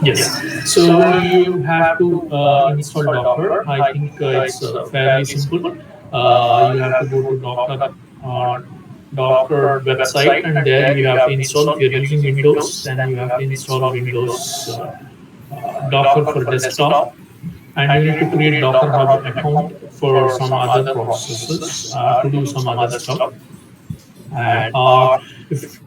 Yes. So you have to install Docker. I think it's fairly simple. You have to go to uh, Docker website, and there you have to install. If you're using Windows, then you have to install Windows Docker for desktop, and you need to create Docker Hub account for some other processes to do some other stuff. And if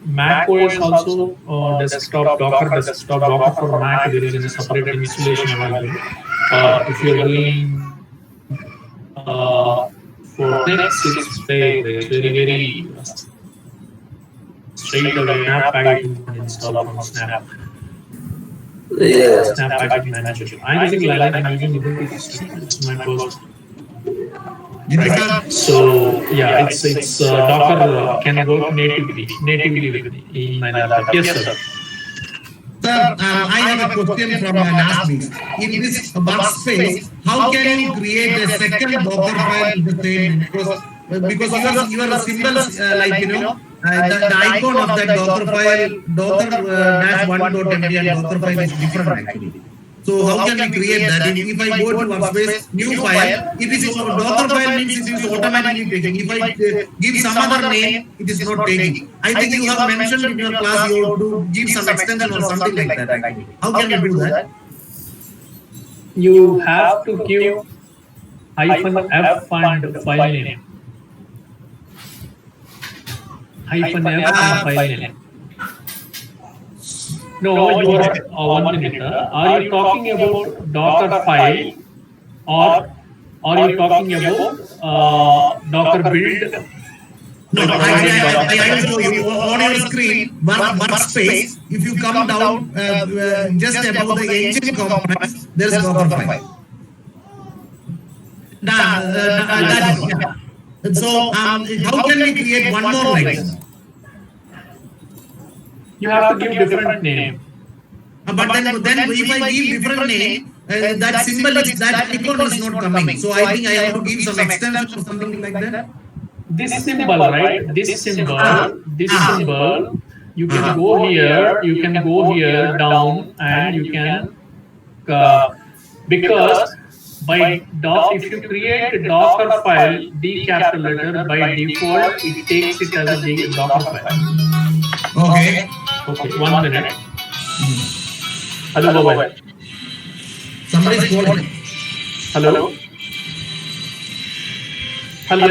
Mac OS also desktop Docker desktop Docker for Mac, there is a separate installation available. If you're doing for Linux, it's plain. It's very straight away. Snap package you can install from Snap. Snap package manager. I'm using Lion. I'm using Ubuntu system. It's my first. Right. So yeah, it's Docker can work natively with in my laptop. Yes, sir. Sir, I have a question from last week. In this workspace, how can you create a second Docker file in the same? Because your symbols, the icon of that Docker file, Docker-1.md and Docker file is different actually. So how can we create that? If I go to workspace, new file, if it is Docker file means it is automatically taking. If I give some other name, it is not taking. I think you have mentioned in your class you have to give some extension or something like that. Actually. How can you do that? You have to give -f and file name. -f and file name. No, you are 1 minute. Are you talking about Docker file, or are you talking about Docker build? No, I will show you on your screen, workspace. If you come down just above the engine components, there is Docker file. So, how can we create one more like this? You have to give different name. But then if I give different name, that symbol is that icon is not coming. So I think I have to give some extension or something like that. This symbol, right? This symbol. You can go here. You can go here down, and you can because if you create a Docker file, D capital letter, by default it takes it as a Docker file. Okay. Okay, 1 minute. Hello, bye. Somebody is calling. Hello. Hello.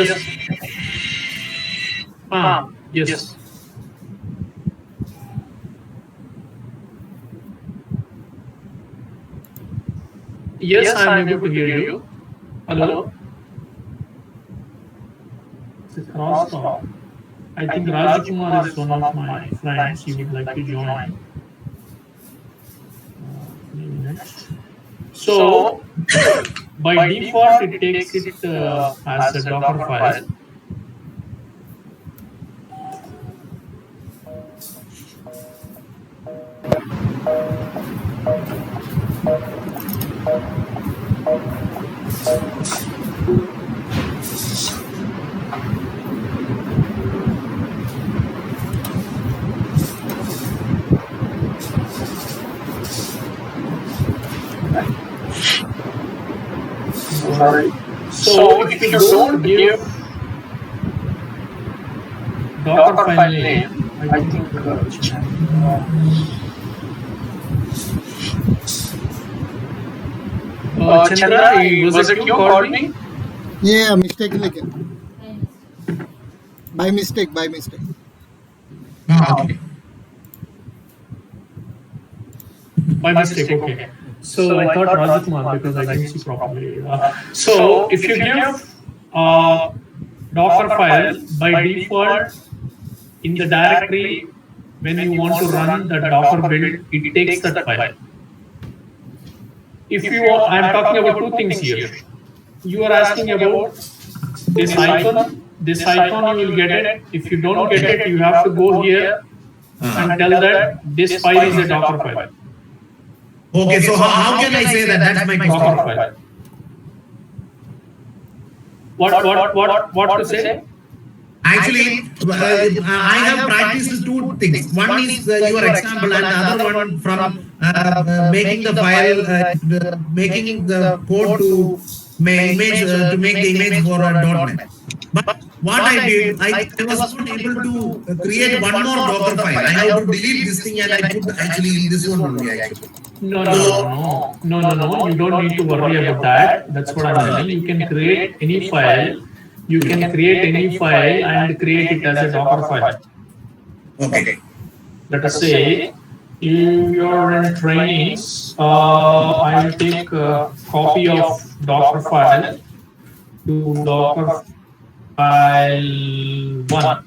Yes. Yes. Yes, I am able to hear you. Hello. It's a crosstalk. I think Raj Kumar is one of my friends. He would like to join. So, by default, it takes it as a Docker file. So if you don't give Docker file name, I think Chandra, was it you called me? Yeah, mistakenly. By mistake. Okay. By mistake, okay. So I thought Raj Kumar because I didn't see properly. So if you give Docker file, by default in the directory, when you want to run the Docker build, it takes that file. If you want, I'm talking about two things here. You are asking about this icon. This icon you will get it. If you don't get it, you have to go here and tell that this file is a Docker file. Okay, so how can I say that? That's my Docker file. What to say? Actually, I have practiced two things. One is your example, and the other one from making the file, making the code to make the image for a .NET. But what I did, I was not able to create one more Docker file. I have to delete this thing and I put actually in this one only actually. No. You don't need to worry about that. That's what I'm telling. You can create any file. You can create any file and create it as a Docker file. Okay. Let us say you're in trainings. I will take a copy of Docker file to Docker file 1.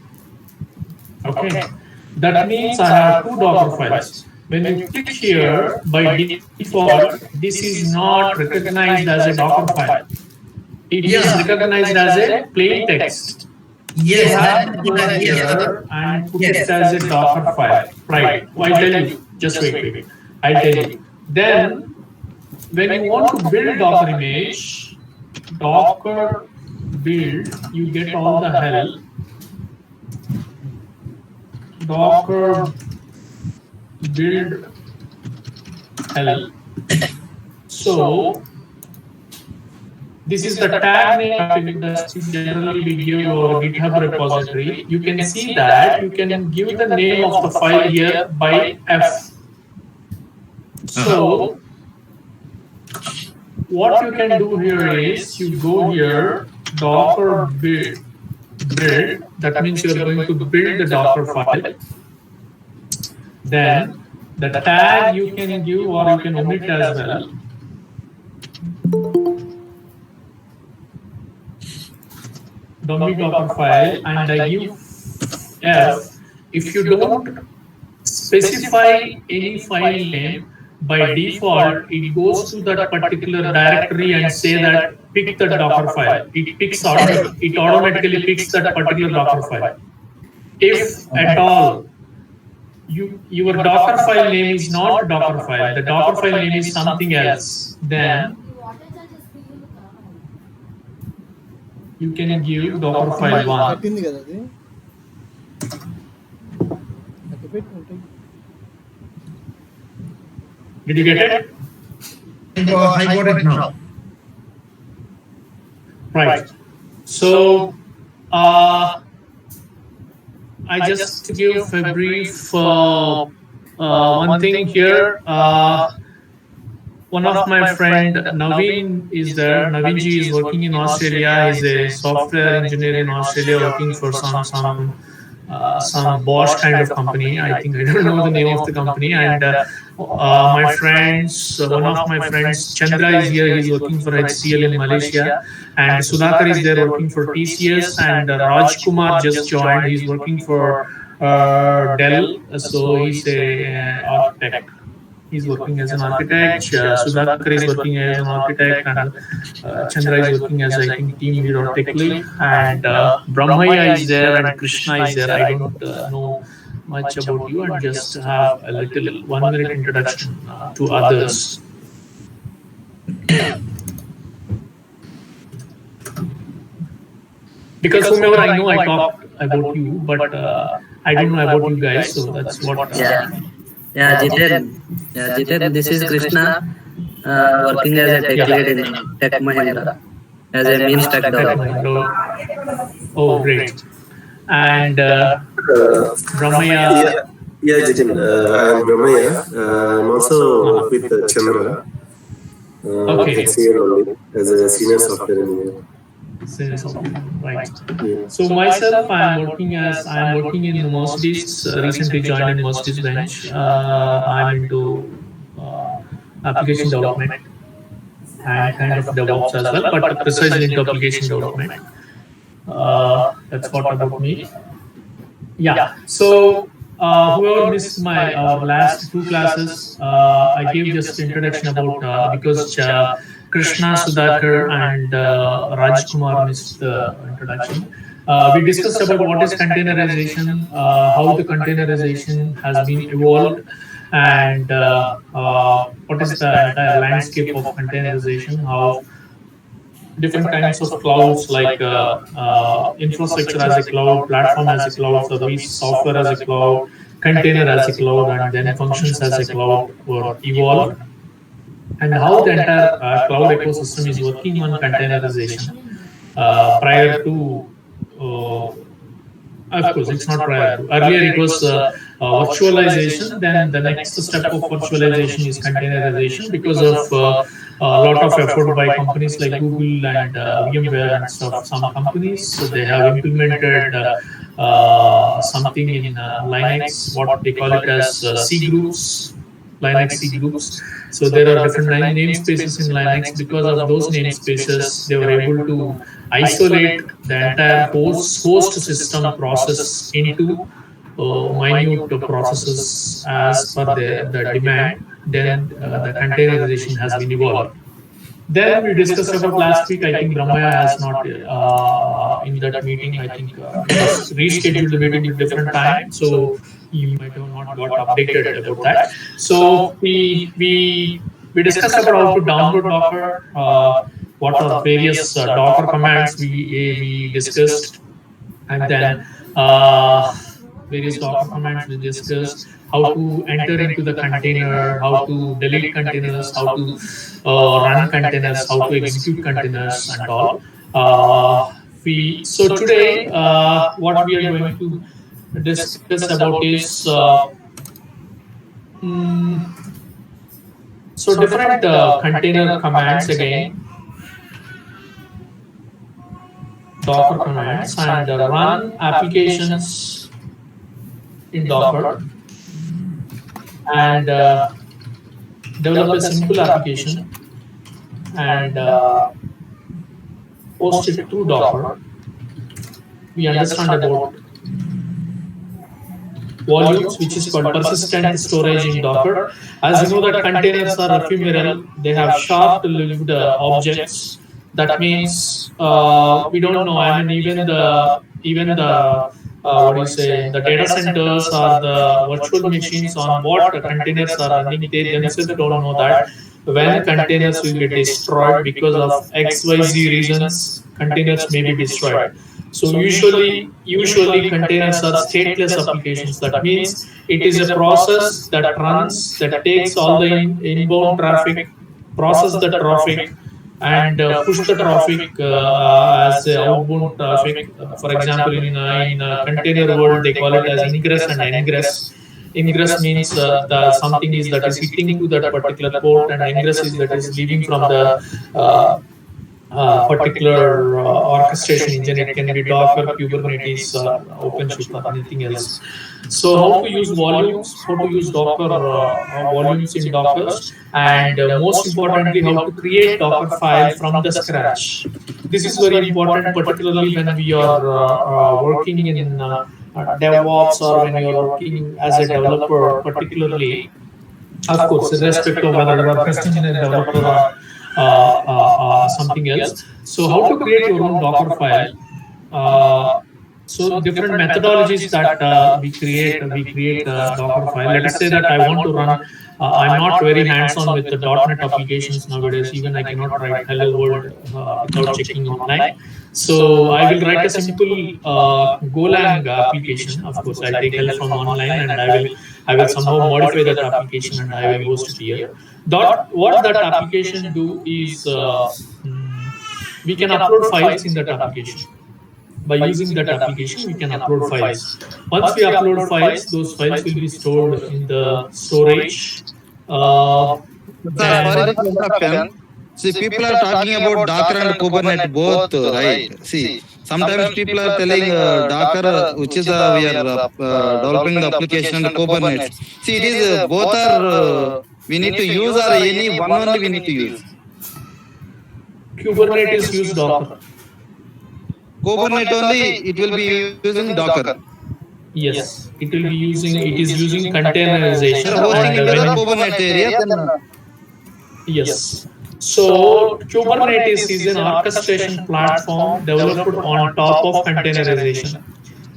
Okay. That means I have two Docker files. When you click here, by default, this is not recognized as a Docker file. It is recognized as a plain text. Yes, You have to go here and put it as a Docker file. Right. I'll tell you. Just wait. I'll tell you. Then, when you want to build Docker image, Docker build, you get all the help. Docker build help. So this is the tag name that generally we give our GitHub repository. You can see that you can give the name of the file here by F. So what you can do here is you go here, Docker build. That means you are going to build the Docker file. Then the tag you can give or you can omit as well. Dummy Docker file, and I give F. If you don't specify any file name, by default it goes to that particular directory and say that pick the Docker file. It automatically picks that particular Docker file. If at all your Docker file name is not Docker file, the Docker file name is something else, then you can give Docker file 1. పెట్టింది కదా అది అక్కడ పెట్టి ఉంటాయి. Did you get it? I got it now. Right. So, I just give a brief one thing here. One of my friend Naveen is there. Naveen ji is working in Australia. He's a software engineer in Australia, working for some Bosch kind of company. I think I don't know the name of the company. And my friends, one of my friends, Chandra is here. He's working for HCL in Malaysia, and Sudhakar is there working for TCS. And Raj Kumar just joined. He's working for Dell. So he's a architect. He's working as an architect. Sudhakar is working as an architect, and Chandra is working as, I think, team leader or tech lead. And Brahmaya is there, and Krishna is there. I don't know much about you, and just have a little 1 minute introduction to others. Because whomever I know, I talk about you, but I don't know about you guys. So that's what. Jiten, this is Krishna, working as a tech lead in Tech Mahindra, as a mean stack developer. Oh, great. And Brahmaya. Yeah, Jiten, I'm Brahmaya. I'm also with Chandra. Okay. Here only, as a senior software engineer. Right. So myself, I'm working in Mercedes. Recently joined in Mercedes bench. I'm into application development and kind of DevOps as well, but precisely into application development. That's what about me. Yeah. So whoever missed my last two classes, I gave just introduction about because Krishna, Sudhakar, and Raj Kumar missed the introduction. We discussed about what is containerization, how the containerization has been evolved, and what is the entire landscape of containerization, how different kinds of clouds like infrastructure as a cloud, platform as a cloud, service, software as a cloud, container as a cloud, and then functions as a cloud were evolved. And how the entire cloud ecosystem is working on containerization prior to, of course, it's not prior to. Earlier it was virtualization. Then the next step of virtualization is containerization because of a lot of effort by companies like Google and VMware and stuff. Some companies, so they have implemented something in Linux, what they call it as C groups, Linux C groups. So there are different namespaces in Linux. Because of those namespaces, they were able to isolate the entire host system process into minute processes as per the demand. Then the containerization has been evolved. Then we discussed about last week. I think Brahmaya has not in that meeting. I think rescheduled the meeting at different time. So you might have not got updated about that. So we discussed about how to download Docker. What are various Docker commands we discussed, and then various Docker commands we discussed. How to enter into the container, how to delete containers, how to run containers, how to execute containers, and all. So today, what we are going to discuss about is so different container commands again, Docker commands, and run applications in Docker. And develop a simple application and post it to Docker. We understand about volumes, which is called persistent storage in Docker. As you know that containers are ephemeral, they have short-lived objects. That means we don't know. I mean, even the the data centers or the virtual machines on what containers are running, they themselves don't know that when containers will get destroyed because of XYZ reasons, containers may be destroyed. So usually containers are stateless applications. That means it is a process that runs, that takes all the inbound traffic, process the traffic, and push the traffic as outbound traffic. For example, in a container world, they call it as ingress and egress. Ingress means something is that is hitting to that particular port, and egress is that is leaving from the particular orchestration engine. It can be Docker, Kubernetes, OpenShift, or anything else. So how to use volumes, how to use Docker volumes in Docker, and most importantly, how to create Docker file from the scratch. This is very important, particularly when we are working in DevOps, or when you are working as a developer, particularly, of course, irrespective of whether you are testing in a developer or something else. So how to create your own Docker file? So different methodologies that we create Docker file. Let us say that I want to run. I'm not very hands-on with the .NET applications nowadays. Even I cannot write Hello World without checking online. So I will write a simple Golang application. Of course, I take help from online, and I will somehow modify that application, and I will host it here. What that application do is we can upload files in that application. By using that application, we can upload files. Once we upload files, those files will be stored in the storage. See, people are talking about Docker and Kubernetes both, right? See, sometimes people are telling Docker, which is we are developing the application, and Kubernetes. See, it is both are we need to use, or any one only we need to use. Kubernetes use Docker. Kubernetes only, it will be using Docker. Yes, it will be using. It is using containerization. Hosting in the Kubernetes area. Yes. So Kubernetes is an orchestration platform developed on top of containerization.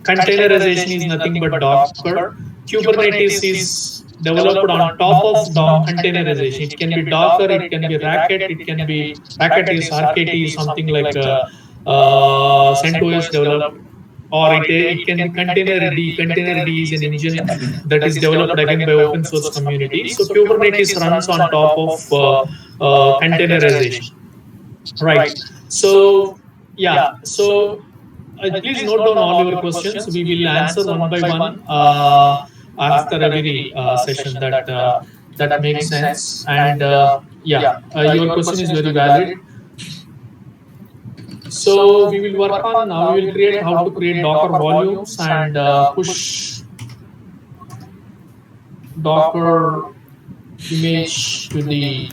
Containerization is nothing but Docker. Kubernetes is developed on top of containerization. It can be Docker, it can be Racket, it can be Racket is RKT, something like CentOS developed, or it can be Containerd. Containerd is an engine that is developed again by open source community. So Kubernetes runs on top of containerization, right? So yeah, so please note down all your questions. We will answer one by one after every session. That makes sense. And yeah, your question is very valid. So we will work on now. We will create how to create Docker volumes and push Docker image to the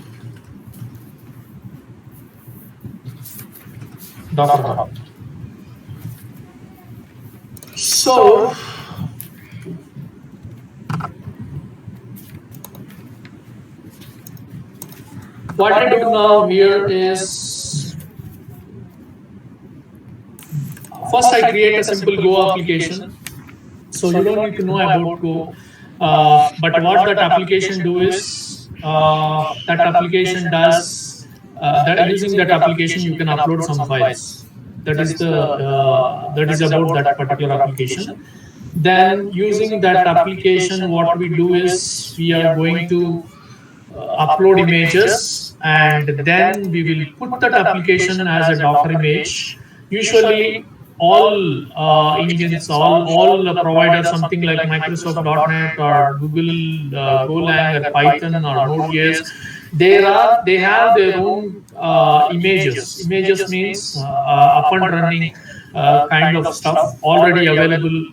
Docker Hub. So what I do now here is first I create a simple Go application. So you don't need to know about Go, but what that application do is that application does that using that application you can upload some files. That is about that particular application. Then using that application, what we do is we are going to upload images, and then we will put that application as a Docker image. Usually all engines, all providers, something like Microsoft.NET or Google Golang or Python or Node.js, they have their own images. Images means up and running kind of stuff already available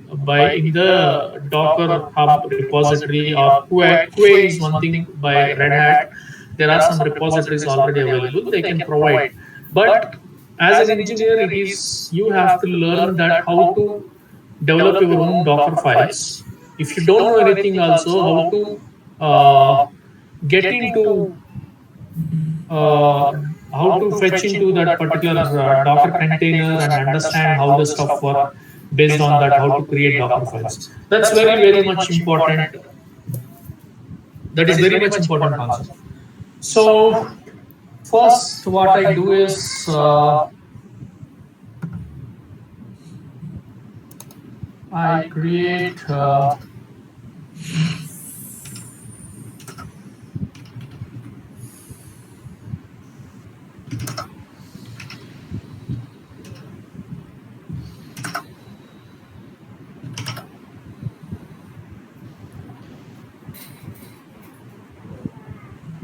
in the Docker Hub repository, or QA is one thing by Red Hat. There are some repositories already available they can provide. But as an engineer, you have to learn that how to develop your own Docker files. If you don't know anything, also how to get into how to fetch into that particular Docker container and understand how the stuff works. Based on that, how to create Docker files. That's very much important. That is very much important concept. So first, what I do is I create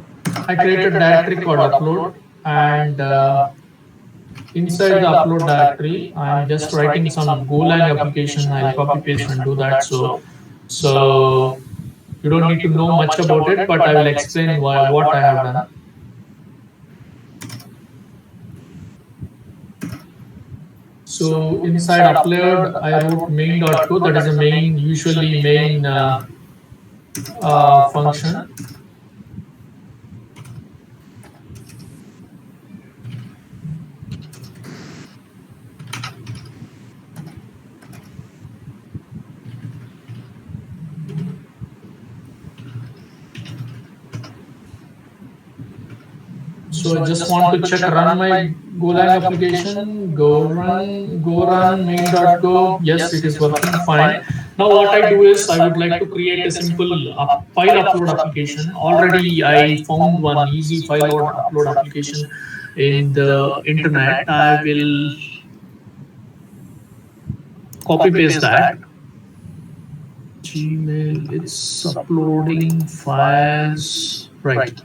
a directory called upload, and inside the upload directory, I'm just writing some Golang application. I'll copy paste and do that. So you don't need to know much about it, but I will explain what I have done. So inside upload, I wrote main.go. That is a usually main function. So I just want to check run my Golang application. Go run main.go. Yes, it is working fine. Now what I do is I would like to create a simple file upload application. Already I found one easy file upload application in the internet. I will copy paste that. Gmail, it's uploading files, right?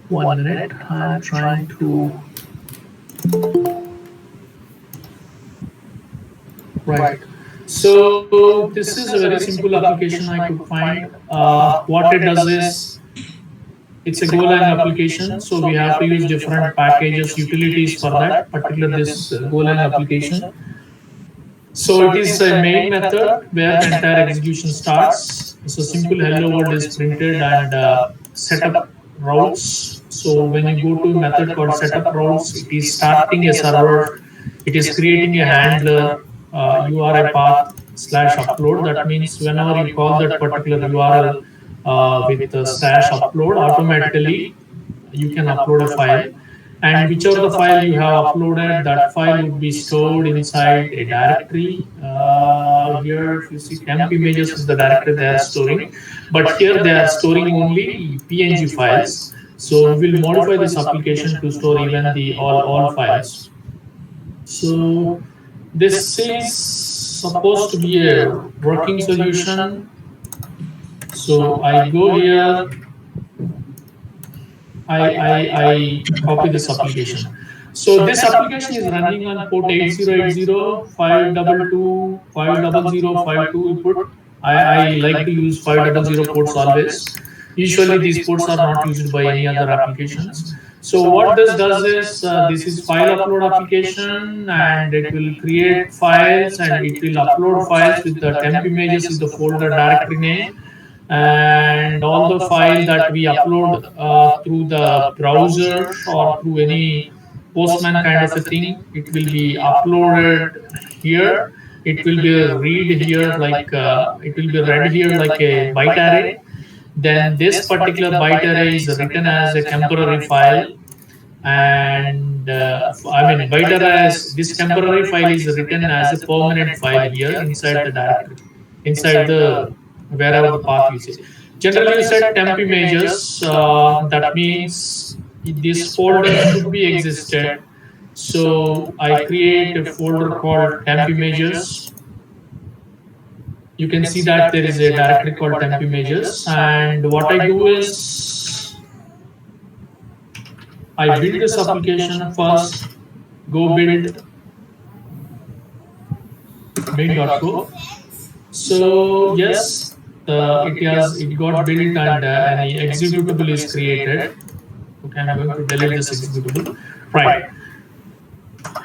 One minute, I'm trying to. Right. So this is a very simple application I could find. What it does is, it's a Golang application, so we have to use different packages, utilities for that, particularly this Golang application. So it is a main method where the entire execution starts. So simple hello world is printed and setup routes. So when you go to a method called setup routes, it is starting a server. It is creating a handler URI path slash upload. That means whenever you call that particular URL with the slash upload, automatically you can upload a file, and whichever the file you have uploaded, that file would be stored inside a directory. Here if you see temp images is the directory they are storing, but here they are storing only PNG files. So we will modify this application to store even the all files. So this is supposed to be a working solution. So I go here, I copy this application. So this application is running on port 8080, 522, 500, 52 input. I like to use 500 ports always. Usually these ports are not used by any other applications. So what this does is, this is file upload application, and it will create files and it will upload files with the temp images is the folder directory name, and all the file that we upload through the browser or through any Postman kind of a thing, it will be uploaded here. It will be read here like it will be read here like a byte array. Then this particular byte array is written as a temporary file, and I mean byte array as this temporary file is written as a permanent file here inside the directory, inside the wherever the path you say. Generally, you said temp images. That means this folder should be existed. So I create a folder called temp images. You can see that there is a directory called temp images, and what I do is I build this application first. Go build main.go. So yes, it got built and an executable is created. Okay, I'm going to delete this executable. Right.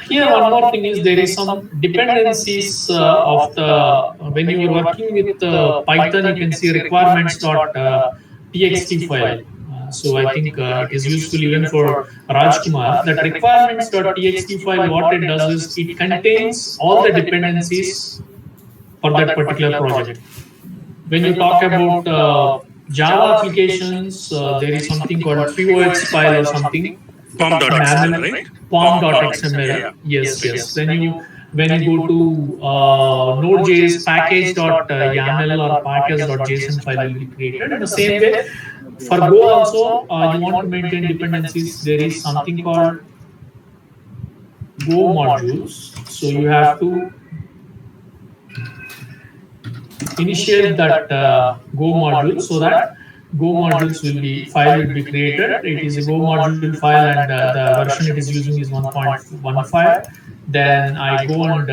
Here one more thing is there is some dependencies of the when you are working with Python, you can see requirements.txt file. So I think it is useful even for Rajkumar. That requirements.txt file, what it does is it contains all the dependencies for that particular project. When you talk about Java applications, there is something called POX file or something. Pom.xml, right? Pom.xml. Yeah. Yes. When you go to Node.js package.yaml or package.json file will be created. In the same way, for Go also, you want to maintain dependencies. There is something called Go modules. So you have to initiate that Go module so that Go modules file will be created. It is a Go module file, and the version it is using is 1.15. Then I go and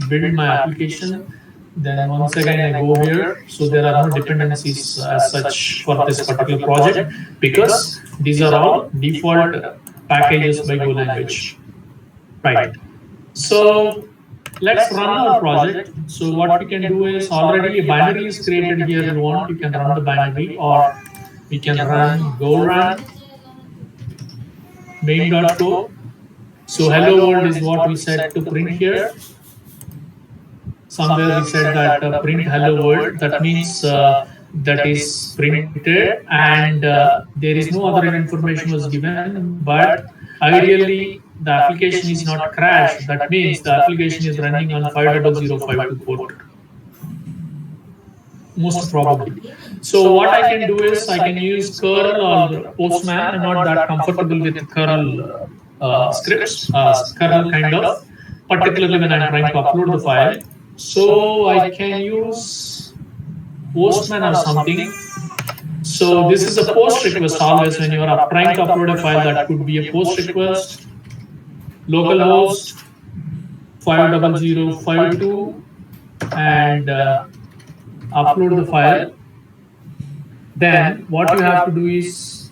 build my application. Then once again I go here. So there are no dependencies as such for this particular project because these are all default packages by Go language. Right. So let's run our project. So what we can do is already a binary is created here. You want, you can run the binary, or we can run go run main.go. So hello world is what we said to print here. Somewhere we said that print hello world. That means that is printed, and there is no other information was given. But ideally, the application is not crashed. That means the application is running on 50052 port. Most probably. So what I can do is I can use curl or Postman. I'm not that comfortable with curl scripts, curl kind of, particularly when I'm trying to upload the file. So I can use Postman or something. So this is a post request always when you are trying to upload a file. That could be a post request, localhost 50052, and upload the file. Then what you have to do is,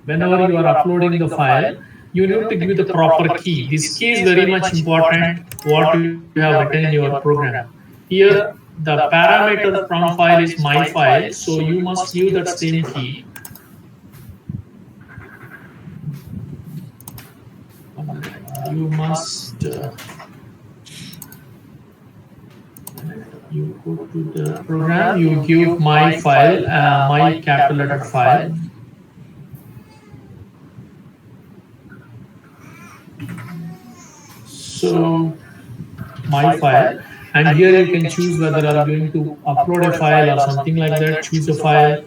whenever you are uploading the file, you need to give the proper key. This key is very much important, what you have written in your program. Here, the parameter from file is my file, so you must give that same key. You must you go to the program, you give my file, my capital letter file. So my file, and here you can choose whether I'm going to upload a file or something like that. Choose a file.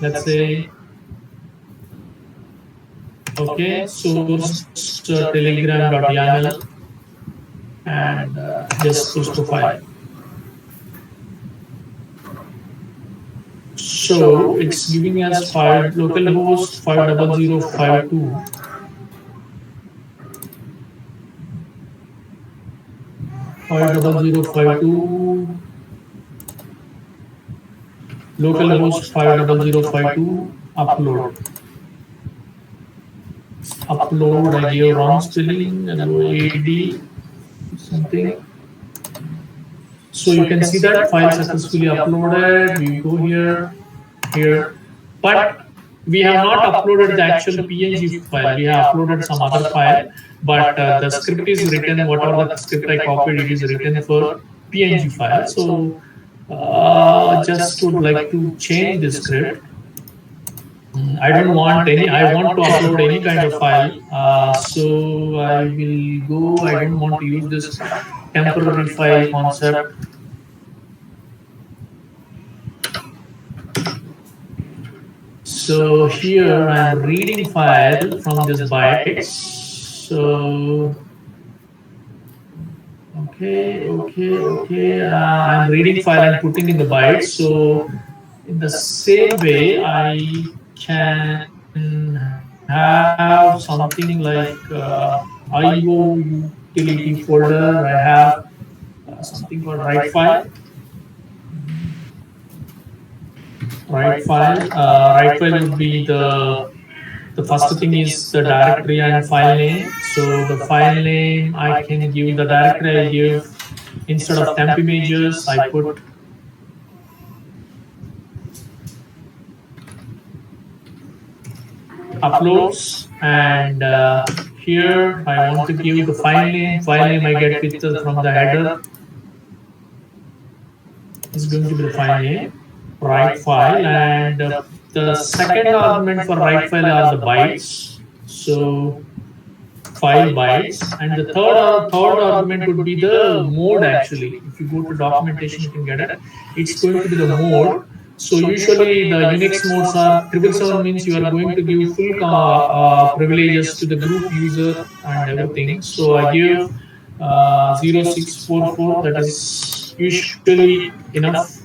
Let's say, okay, source telegram.yaml, and just push to file. So it's giving us file localhost 50052. Localhost 50052 upload. I gave wrong spelling and AD something. So you can see that file successfully uploaded. We go here, but we have not uploaded the actual PNG file. We have uploaded some other file, but the script is written, whatever the script I copied, it is written for PNG file. So just would like to change the script. I don't want any, I want to upload any kind of file. So I will go, I don't want to use this temporary file concept. So here I'm reading file from this bytes. So okay. I'm reading file and putting in the bytes. So in the same way, I can have something like IO utility folder. I have something called write file. Write file would be the first thing is the directory and file name. So the file name I can give, the directory I give, instead of temp images I put uploads, and here I want to give the file name. File name I get with from the header. Is going to be the file name. Write file, and the second argument for write file are the bytes. So file bytes, and the third argument would be the mode. Actually, if you go to documentation, you can get it. It's going to be the mode. So usually the Unix modes are 777 means you are going to give full privileges to the group user and everything. So I give 0644. That is usually enough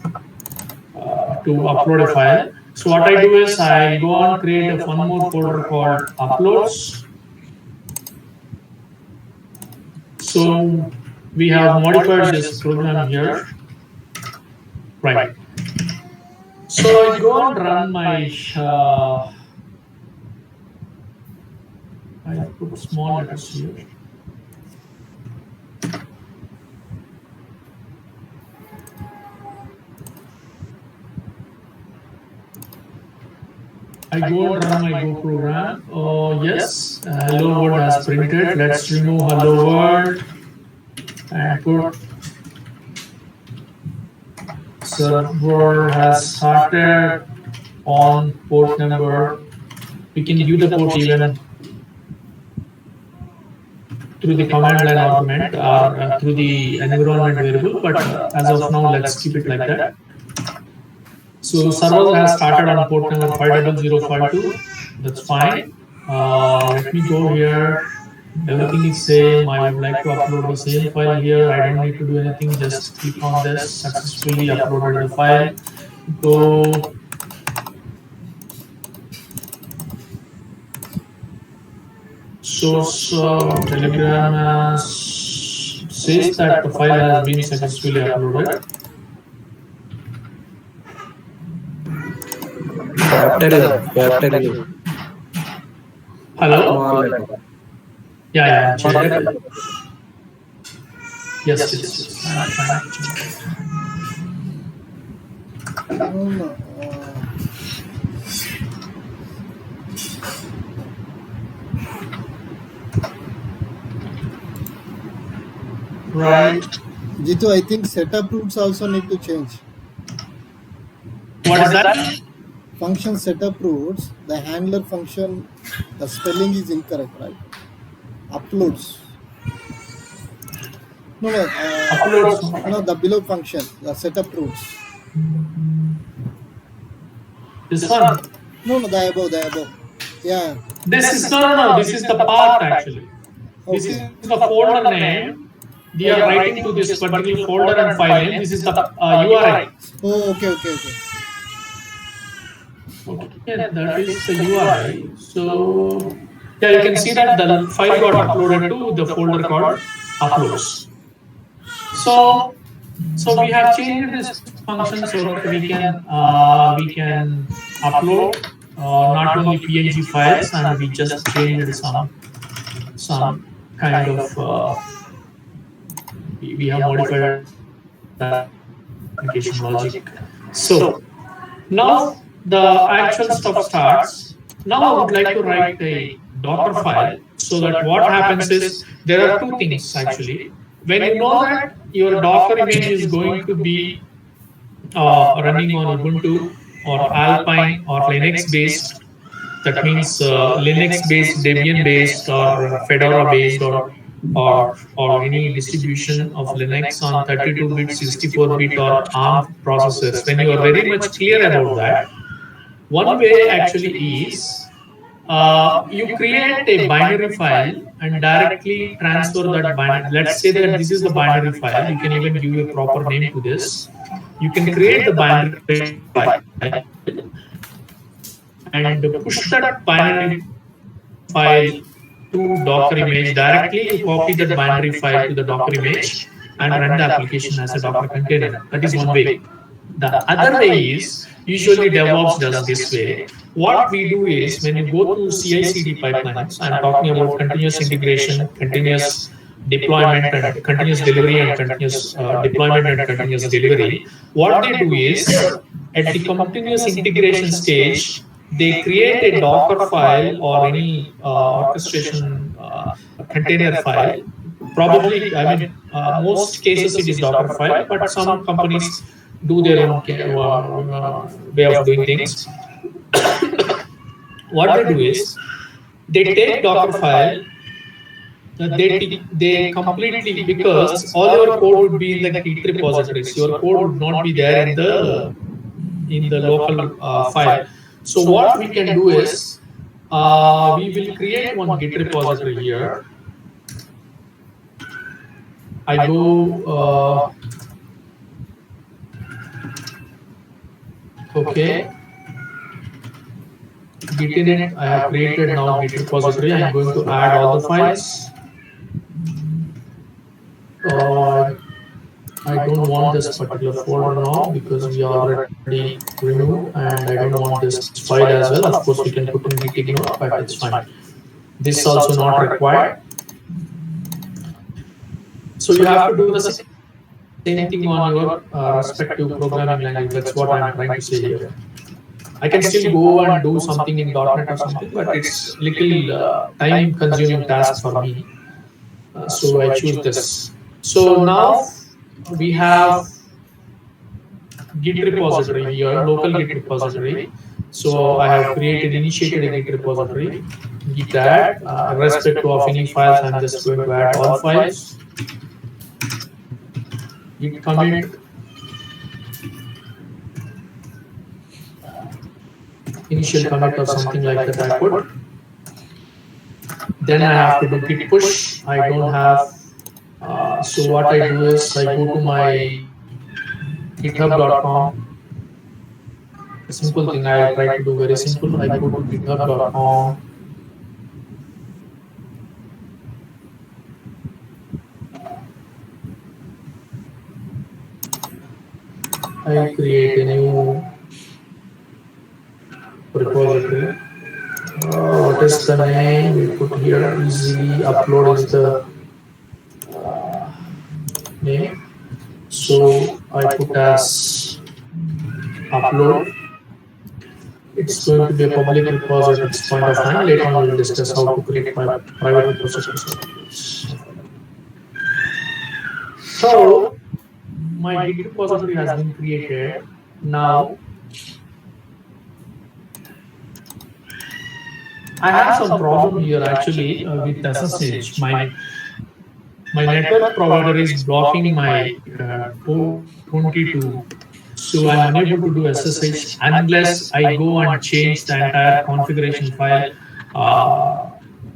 to upload a file. So what I do is I go and create one more folder called uploads. So we have modified this program here, right? So I go and run my. I put small letters here. I go and run my Go program. Oh yes, hello world has printed. Let's remove hello world and put server has started on port number. We can view the port even through the command line argument or through the environment variable, but as of now, let's keep it like that. So server has started on port number 50052. That's fine. Let me go here. Everything is same. I would like to upload the same file here. I don't need to do anything. Just click on this. Successfully uploaded the file. Go. Source Telegram says that the file has been successfully uploaded. Hello? Small letter. Yeah, I'm checking. Yes. I'm trying to check. No. Right. Jitu, I think setup roots also need to change. What is that? Function setup roots, the handler function, the spelling is incorrect, right? Uploads. No. Uploads. No, the below function, the setup roots. This one. No, the above. Yeah. This is no. This is the path actually. This is the folder name. We are writing to this particular folder and file name. This is the URI. Oh, okay. Okay, that is the URI. So yeah, you can see that the file got uploaded to the folder called uploads. So we have changed this function so that we can upload not only PNG files, and we just changed some kind of we have modified the application logic. So now the actual stuff starts. Now I would like to write a Docker file so that what happens is there are two things actually. When you know that your Docker image is going to be running on Ubuntu or Alpine or Linux based, that means Linux based, Debian based, or Fedora based, or any distribution of Linux on 32-bit, 64-bit, or ARM processors. When you are very much clear about that, one way actually is you create a binary file and directly transfer that binary. Let's say that this is the binary file. You can even give a proper name to this. You can create the binary file and push that binary file to Docker image directly. You copy that binary file to the Docker image and run the application as a Docker container. That is one way. The other way is usually DevOps does this way. What we do is when you go to CI/CD pipelines, I'm talking about continuous integration, continuous deployment, and continuous delivery, and continuous deployment and continuous delivery. What they do is at the continuous integration stage, they create a Docker file or any orchestration container file. Probably, most cases it is Docker file, but some companies do their own way of doing things. What they do is they take Docker file, they completely, because all your code would be in the Git repositories. Your code would not be there in the local file. So what we can do is we will create one Git repository here. I go okay. Git init, I have created now Git repository. I'm going to add all the files. I don't want this particular folder now because we already removed, and I don't want this file as well. Of course, we can put in Git ignore, but it's fine. This is also not required. So you have to do the same thing on your respective programming language. That's what I'm trying to say here. I can still go and do something in .NET or something, but it's little time-consuming task for me. So I choose this. So now we have Git repository here, local Git repository. So I have initiated a Git repository, Git add, irrespective of any files, I'm just going to add all files. Git commit, initial commit or something like that I put. Then I have to do Git push. I don't have, so what I do is I go to my github.com. A simple thing I try to do very simple. I go to github.com. I create a new repository. What what is the name we put here? Easily upload is the name. So I put as upload. It's going to be a public repository at this point of time. Later on, we will discuss how to create private repositories. So my Git repository has been created. Now I have some problem here actually with SSH. My network provider is blocking my port 22, so I'm unable to do SSH unless I go and change the entire configuration file,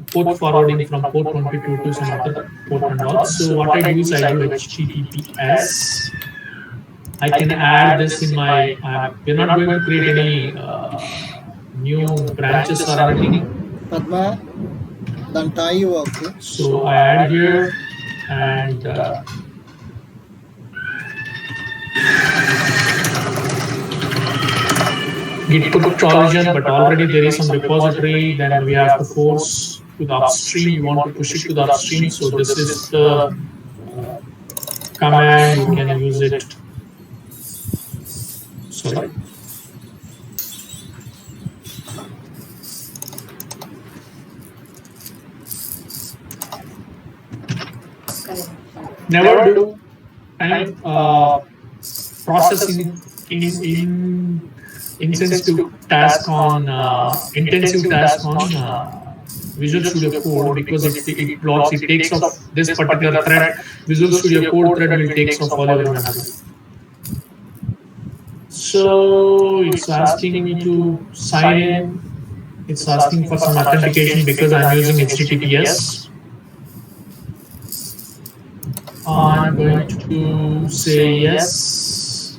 port forwarding from port 22 to some other port and all. So what I do is I do HTTPS. I can add this in my. We're not going to create any new branches or anything. Padma, then tie you okay. So I add here and git put collision, but already there is some repository. Then we have to force to the upstream. We want to push it to the upstream. So this is the command. You can use it. Sorry. Never do time processing in intensive task on Visual Studio Code, because it blocks, it takes off this particular thread. Visual Studio Code thread will take off all your memory. So it's asking me to sign in. It's asking for some authentication because I'm using HTTPS. I'm going to say yes.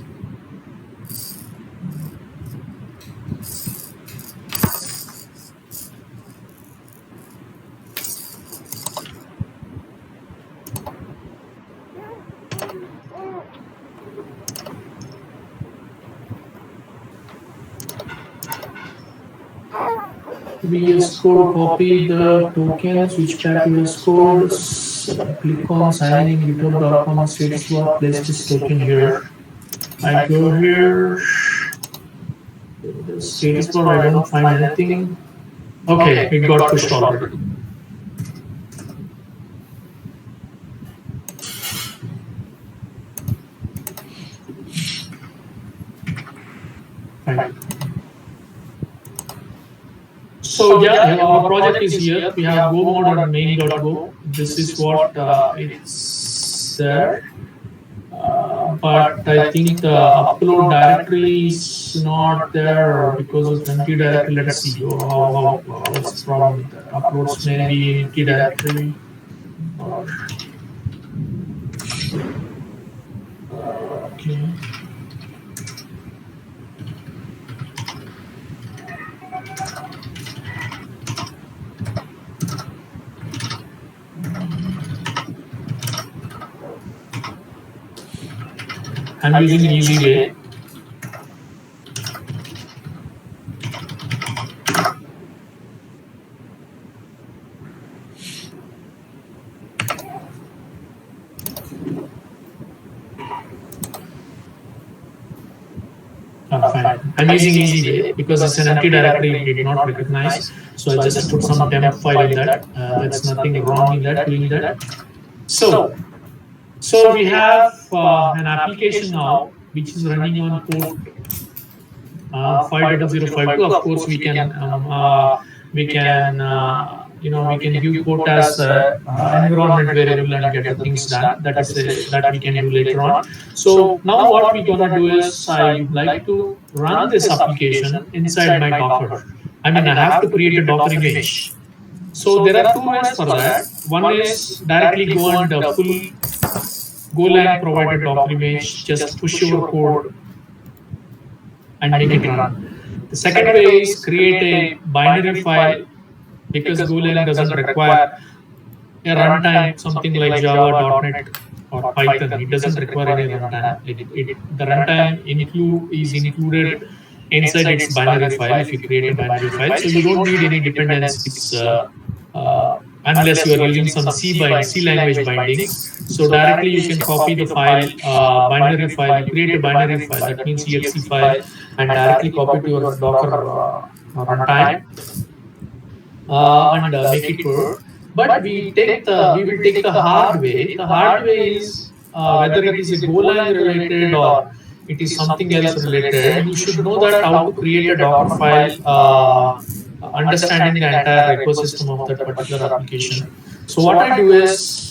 VS Code, copy the tokens, which pack VS Code, click on sign in github.com status bar, place this token here. I go here, the status bar, I don't find anything. Okay, it got pushed already. Fine. So yeah, our project is here. We have go mode on main.go. This is what it's there. But I think the upload directory is not there because of empty directory. Let's see what's the problem with that. Uploads may be empty directory. Okay. I'm using easy way. Fine. I'm using easy way because it's an empty directory it did not recognize. So I just put some temp file in that. There's nothing wrong in that, doing that. So we have an application now which is running on port 5.052. Of course, we can view port as environment variable and get the things done. That we can do later on. So now what we're gonna do is I would like to run this application inside my Docker. I mean, I have to create a Docker image. So there are two ways for that. One is directly go on the full Golang provided Docker image, just push your code and make it run. The second way is create a binary file, because Golang doesn't require a runtime, something like Java, .NET or Python. It doesn't require any runtime. The runtime is included inside its binary file if you create a binary file. So you don't need any dependencies unless you are using some C language bindings. So directly you can copy the file, binary file, you create a binary file, that means exe file, and directly copy to your Docker runtime and make it work. But we will take the hard way. The hard way is whether it is a Golang related or it is something else related. You should know that how to create a Docker file, understanding the entire ecosystem of that particular application. So what I do is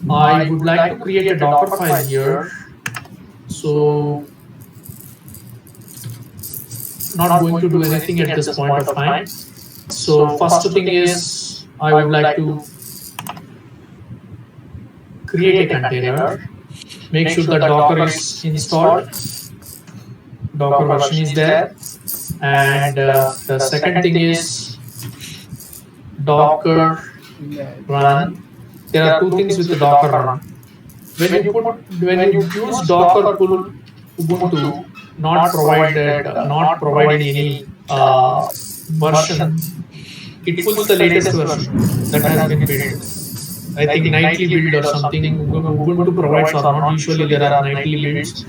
I would like to create a Docker file here. So not going to do anything at this point of time. So first thing is I would like to create a container. Make sure that Docker is installed. Docker version is there. And the second thing is Docker run. There are two things with the Docker run. When you use Docker pull Ubuntu, not providing any version, it pulls the latest version that has been built. I think nightly build or something Ubuntu provides or not. Usually there are nightly builds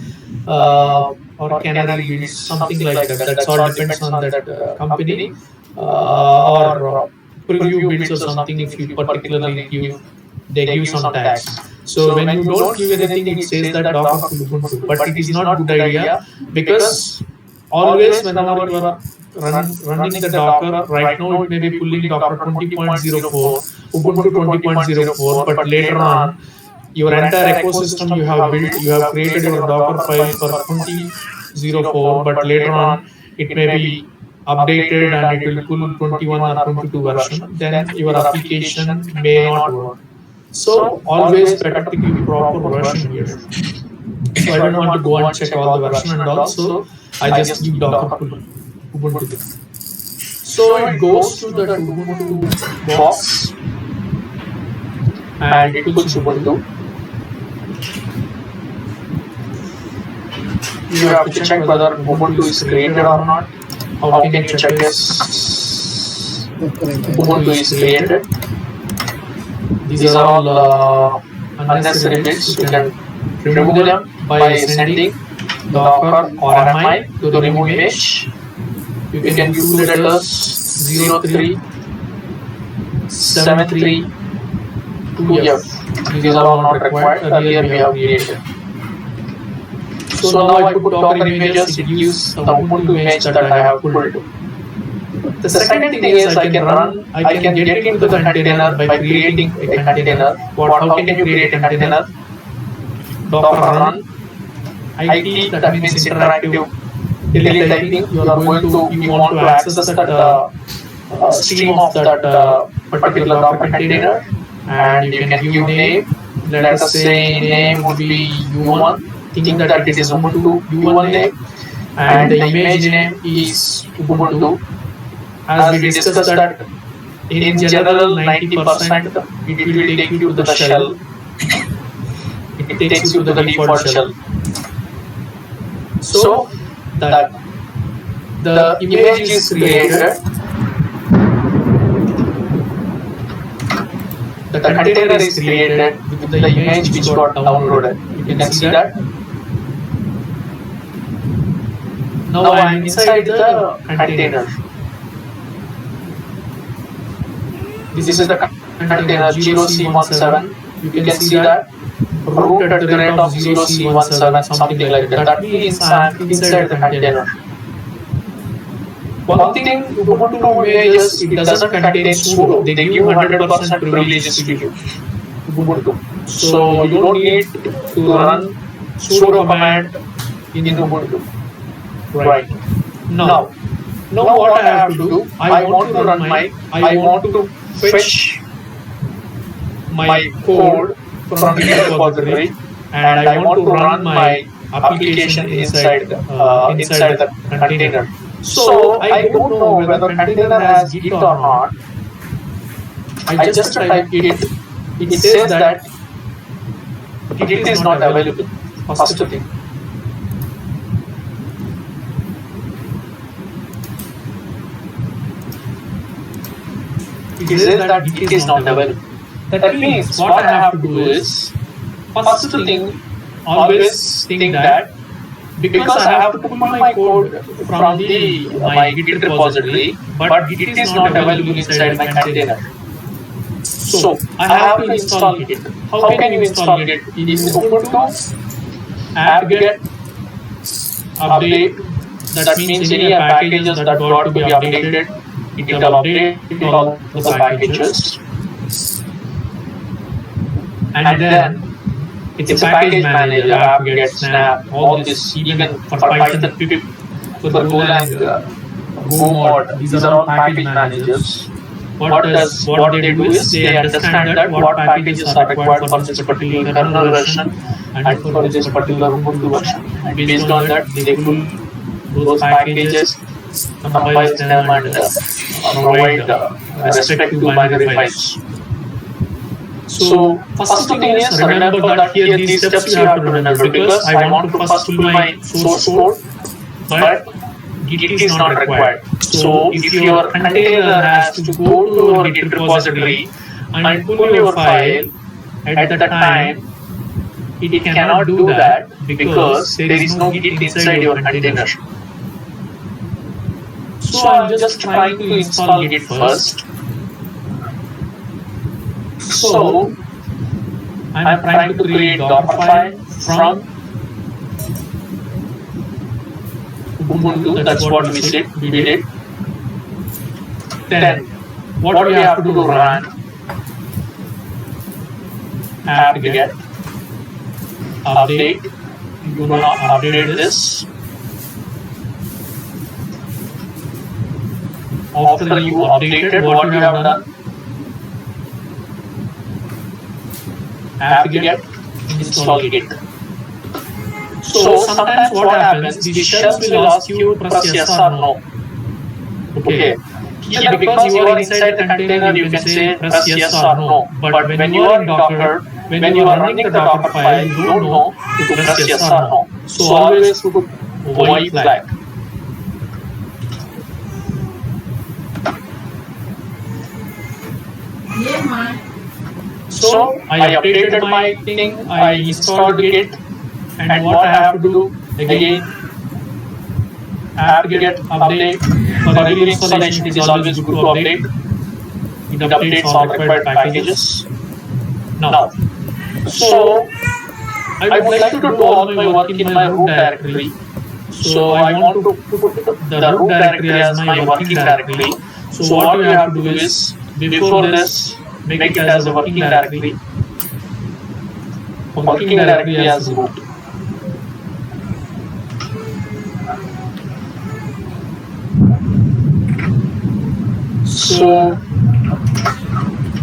or canary builds, something like that. That's all depends on that company or preview builds or something. If you particularly they give some tags. So when you don't give anything, it says that Docker pull Ubuntu, but it is not a good idea because always whenever you are running the Docker, right now it may be pulling Docker 20.04, Ubuntu 20.04, but later on your entire ecosystem you have built, you have created your Docker file for 20.04, but later on it may be updated and it will pull 21 or 22 version, then your application may not work. So always better to give proper version here. So I don't want to go and check all the version, and also I just give Docker pull Ubuntu. So it goes to the Ubuntu box and it pulls Ubuntu. You have to check whether Ubuntu is created or not. How can you check this? Ubuntu is created. These are all unnecessary bits. You can remove them by sending Docker RMI to the remove image. You can use two letters 03, 73, 2F. These are all not required. Earlier we have created. So now I put Docker images. It gives the Ubuntu image that I have pulled. The second thing is I can get into the container by creating a container. How can you create a container? Docker run IT, that means interactive teletyping. You want to access that stream of that particular Docker container, and you can give name. Let us say name would be U1, thinking that it is Ubuntu U1 name, and the image name is Ubuntu. As we discussed that in general 90% it will take you to the shell. It takes you to the default shell. So that the image is created, the container is created with the image which got downloaded. You can see that. Now I am inside the container. This is the container 0c17. You can see that root at the rate of 0c17, something like that. That means I am inside the container. One thing Ubuntu images, it doesn't contain sudo. They give 100% privileges to you, Ubuntu. So you don't need to run sudo command in Ubuntu. Right. Now what I have to do, I want to fetch my code from the repository, and I want to run my application inside the container. So I don't know whether the container has Git or not. I just type Git. It says that Git is not available. First thing. it says that it is not available. That means what I have to do is, first thing, always think that because I have to put my code from my Git repository, but Git is not available inside my container. So I have to install Git. How can you install Git? In Ubuntu, apt-get update. That means any packages that got to be updated, it will update all the packages. And then it's a package manager, apt-get, snap, all this, even for Python, pip, for Golang, Go-mod, these are all package managers. What they do is they understand that what packages are required for this particular kernel version and for this particular Ubuntu version. And based on that, they pull those packages, compile them, and provide respective binary files. So first thing is remember that here these steps you have to remember, because I want to first pull my source code, but Git is not required. So if your container has to go to your Git repository and pull your file at the time, it cannot do that because there is no Git inside your container. So I'm just trying to install Git first. So I'm trying to create Docker file from Ubuntu. That's what we did. Then what we have to do, run apt-get update. You want to update this. After you updated, what you have done? Apt-get install Git. So sometimes what happens, the shells will ask you to press yes or no. Okay. Here, because you are inside the container, you can say press yes or no. But when you are in Docker, when you are running the Docker file, you don't know to press yes or no. So always put Y flag. So I updated my thing, I installed Git, and what I have to do again, apt-get update. For every installation, it is always good to update. It updates all required packages. Now, so I would like to do all my work in my root directory. So I want to put the root directory as my working directory. So what you have to do is, before this, make it as a working directory. Working directory as root. So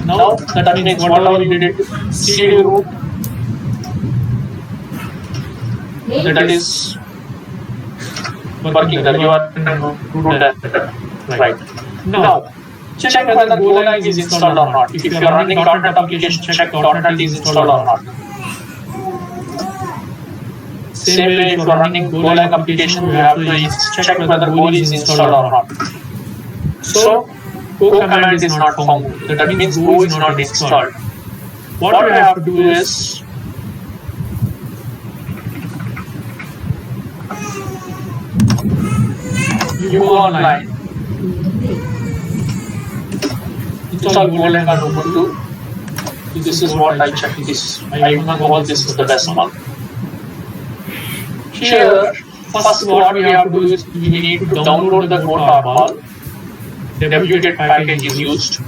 now that means whatever we did, cd root, that is working, that you are root directory. Right. Now check whether Golang is installed or not. If you are running .NET application, check .NET is installed or not. Same way, if you are running Golang application, you have to check whether Go is installed or not. So Go command is not found. That means Go is not installed. What we have to do is, you go online, install Golang on Ubuntu. This is what I check. I call this is the best one. Here, first what we have to do is we need to download the Go tarball. wget package is used,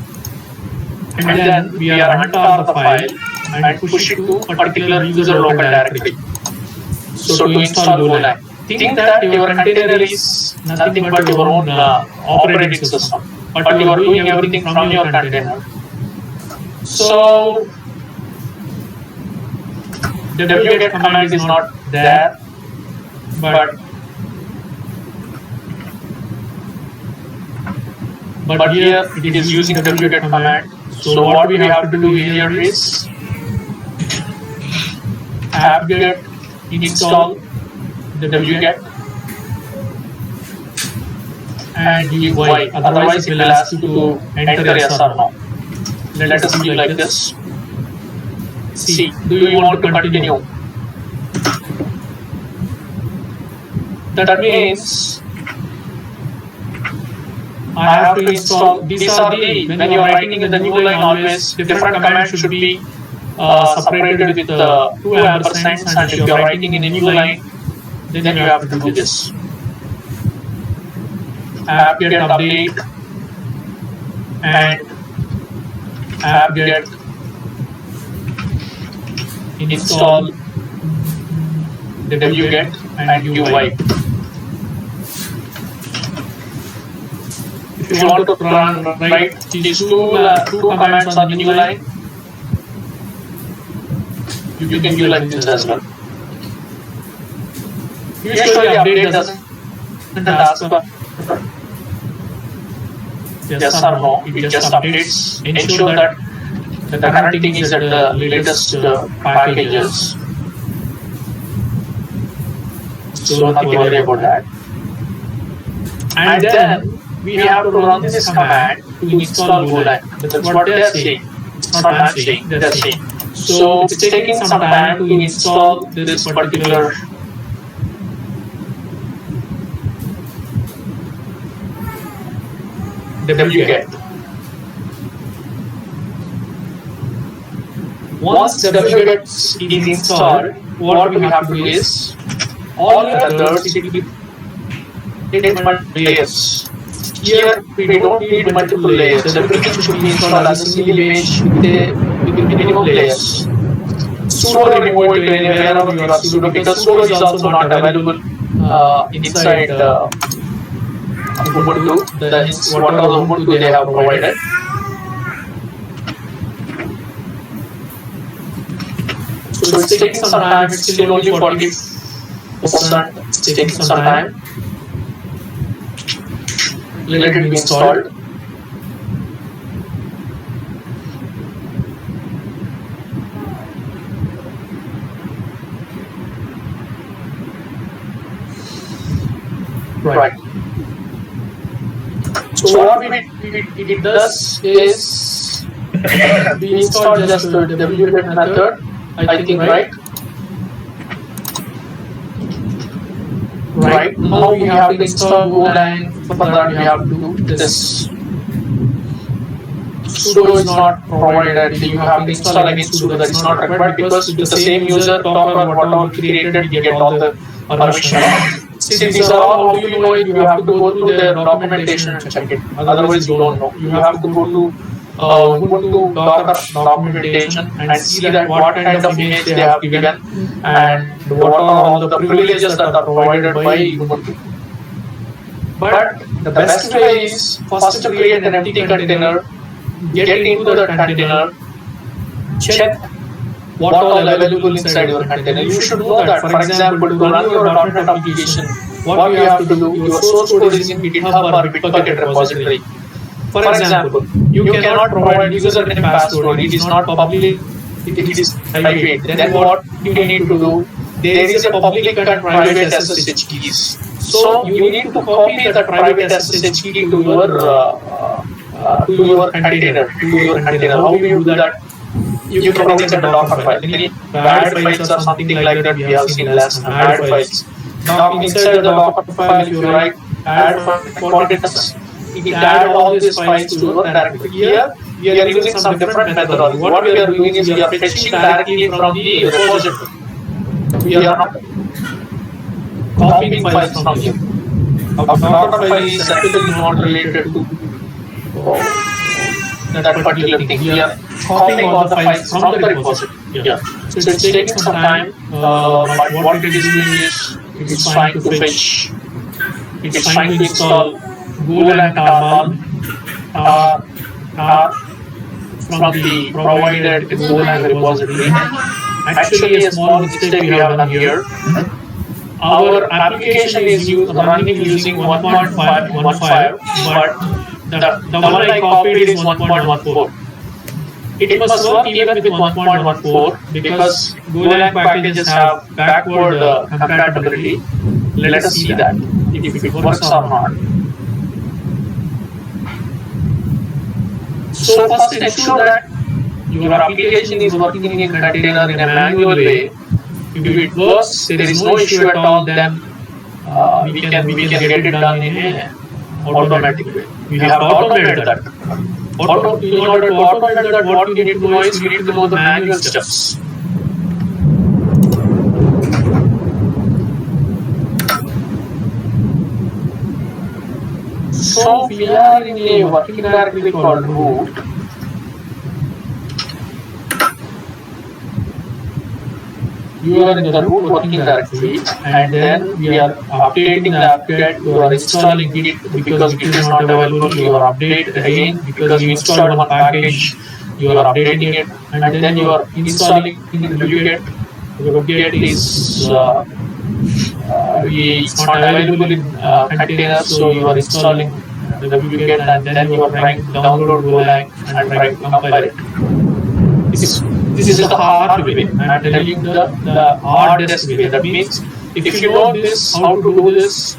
and then we are untar the file and push it to a particular user local directory. So to install Golang, think that your container is nothing but your own operating system, but you are doing everything from your container. So the wget command is not there, but here it is using the wget command. So what we have to do here is apt-get install the wget and give Y. Otherwise, it will ask you to enter yes or no. Let us see like this. C. Do you want to continue? That means I have to install. These are the, when you are writing in the new line, always different commands should be separated with two ampersands, and if you are writing in a new line, then you have to do this. Apt-get update and apt-get install wget and uy. If you want to write these two commands on the new line, you can do like this as well. Usually update doesn't ask for yes or no, it just updates, ensure that the current thing is at the latest packages. So nothing worry about that. And then we have to run this command to install Golang. That's what they are saying. It's not I'm saying, they are saying. So it's taking some time to install this particular wget. Once wget is installed, what we have to do is all methods it will be multiple layers. Here we don't need multiple layers. The application should be installed as a single image with minimum layers. Sudo remote wherever you are sudo, because sudo is also not available inside Ubuntu. What are the Ubuntu they have provided. So it's taking some time. It's still only 40%. It's taking some time. Let it be installed. Right. So what it does is we install just the wget method, I think, right? Right. Now we have to install Golang. For that we have to do this. Sudo is not provided. You have to install again sudo. That is not required because with the same user, Docker or whatever created, you get all the permission. Since these are all, how do you know it? You have to go through their documentation and check it. Otherwise, you don't know. You have to go to Ubuntu Docker documentation and see that what kind of image they have given and what are all the privileges that are provided by Ubuntu. But the best way is first to create an empty container, get into the container, check what all available inside your container. You should know that, for example, to run your .NET application, what you have to do, your source code is in GitHub or Bitbucket repository. For example, you cannot provide username and password. It is not public, it is private. Then what you need to do, there is a public and private SSH keys. So you need to copy that private SSH key to your container. How do you do that? You can insert a Docker file. Any bad files or something like that we have seen last time. Bad files. Now inside the Docker file, if you write add coordinates, it add all these files to your directory. Here we are using some different methodology. What we are doing is we are fetching directly from the repository. We are not copying files from here. A Docker file is actually not related to that particular thing. We are copying all the files from the repository. Yeah. So it's taking some time. But what it is doing is it's trying to fetch. It's trying to install Golang from the provided Golang repository. Actually, a small mistake we have done here. Our application is running using 1.5.15, but the one I copied is 1.14. It must work even with 1.14 because Golang packages have backward compatibility. Let us see that if it works or not. So first ensure that your application is working in a container in a manual way. If it works, there is no issue at all, then we can get it done in a automatic way. We have to automate that. In order to automate that, what you need to know is you need to know the manual steps. So we are in a working directory called root. You are in the root working directory, and then we are updating the apt-get. You are installing Git because Git is not available. You are update again because you installed one package. You are updating it, and then you are installing wget. Wget is it's not available in containers, so you are installing the wget, and then you are trying to download Golang and trying to compile it. This is the hard way. I am telling you the hardest way. That means if you know this, how to do this,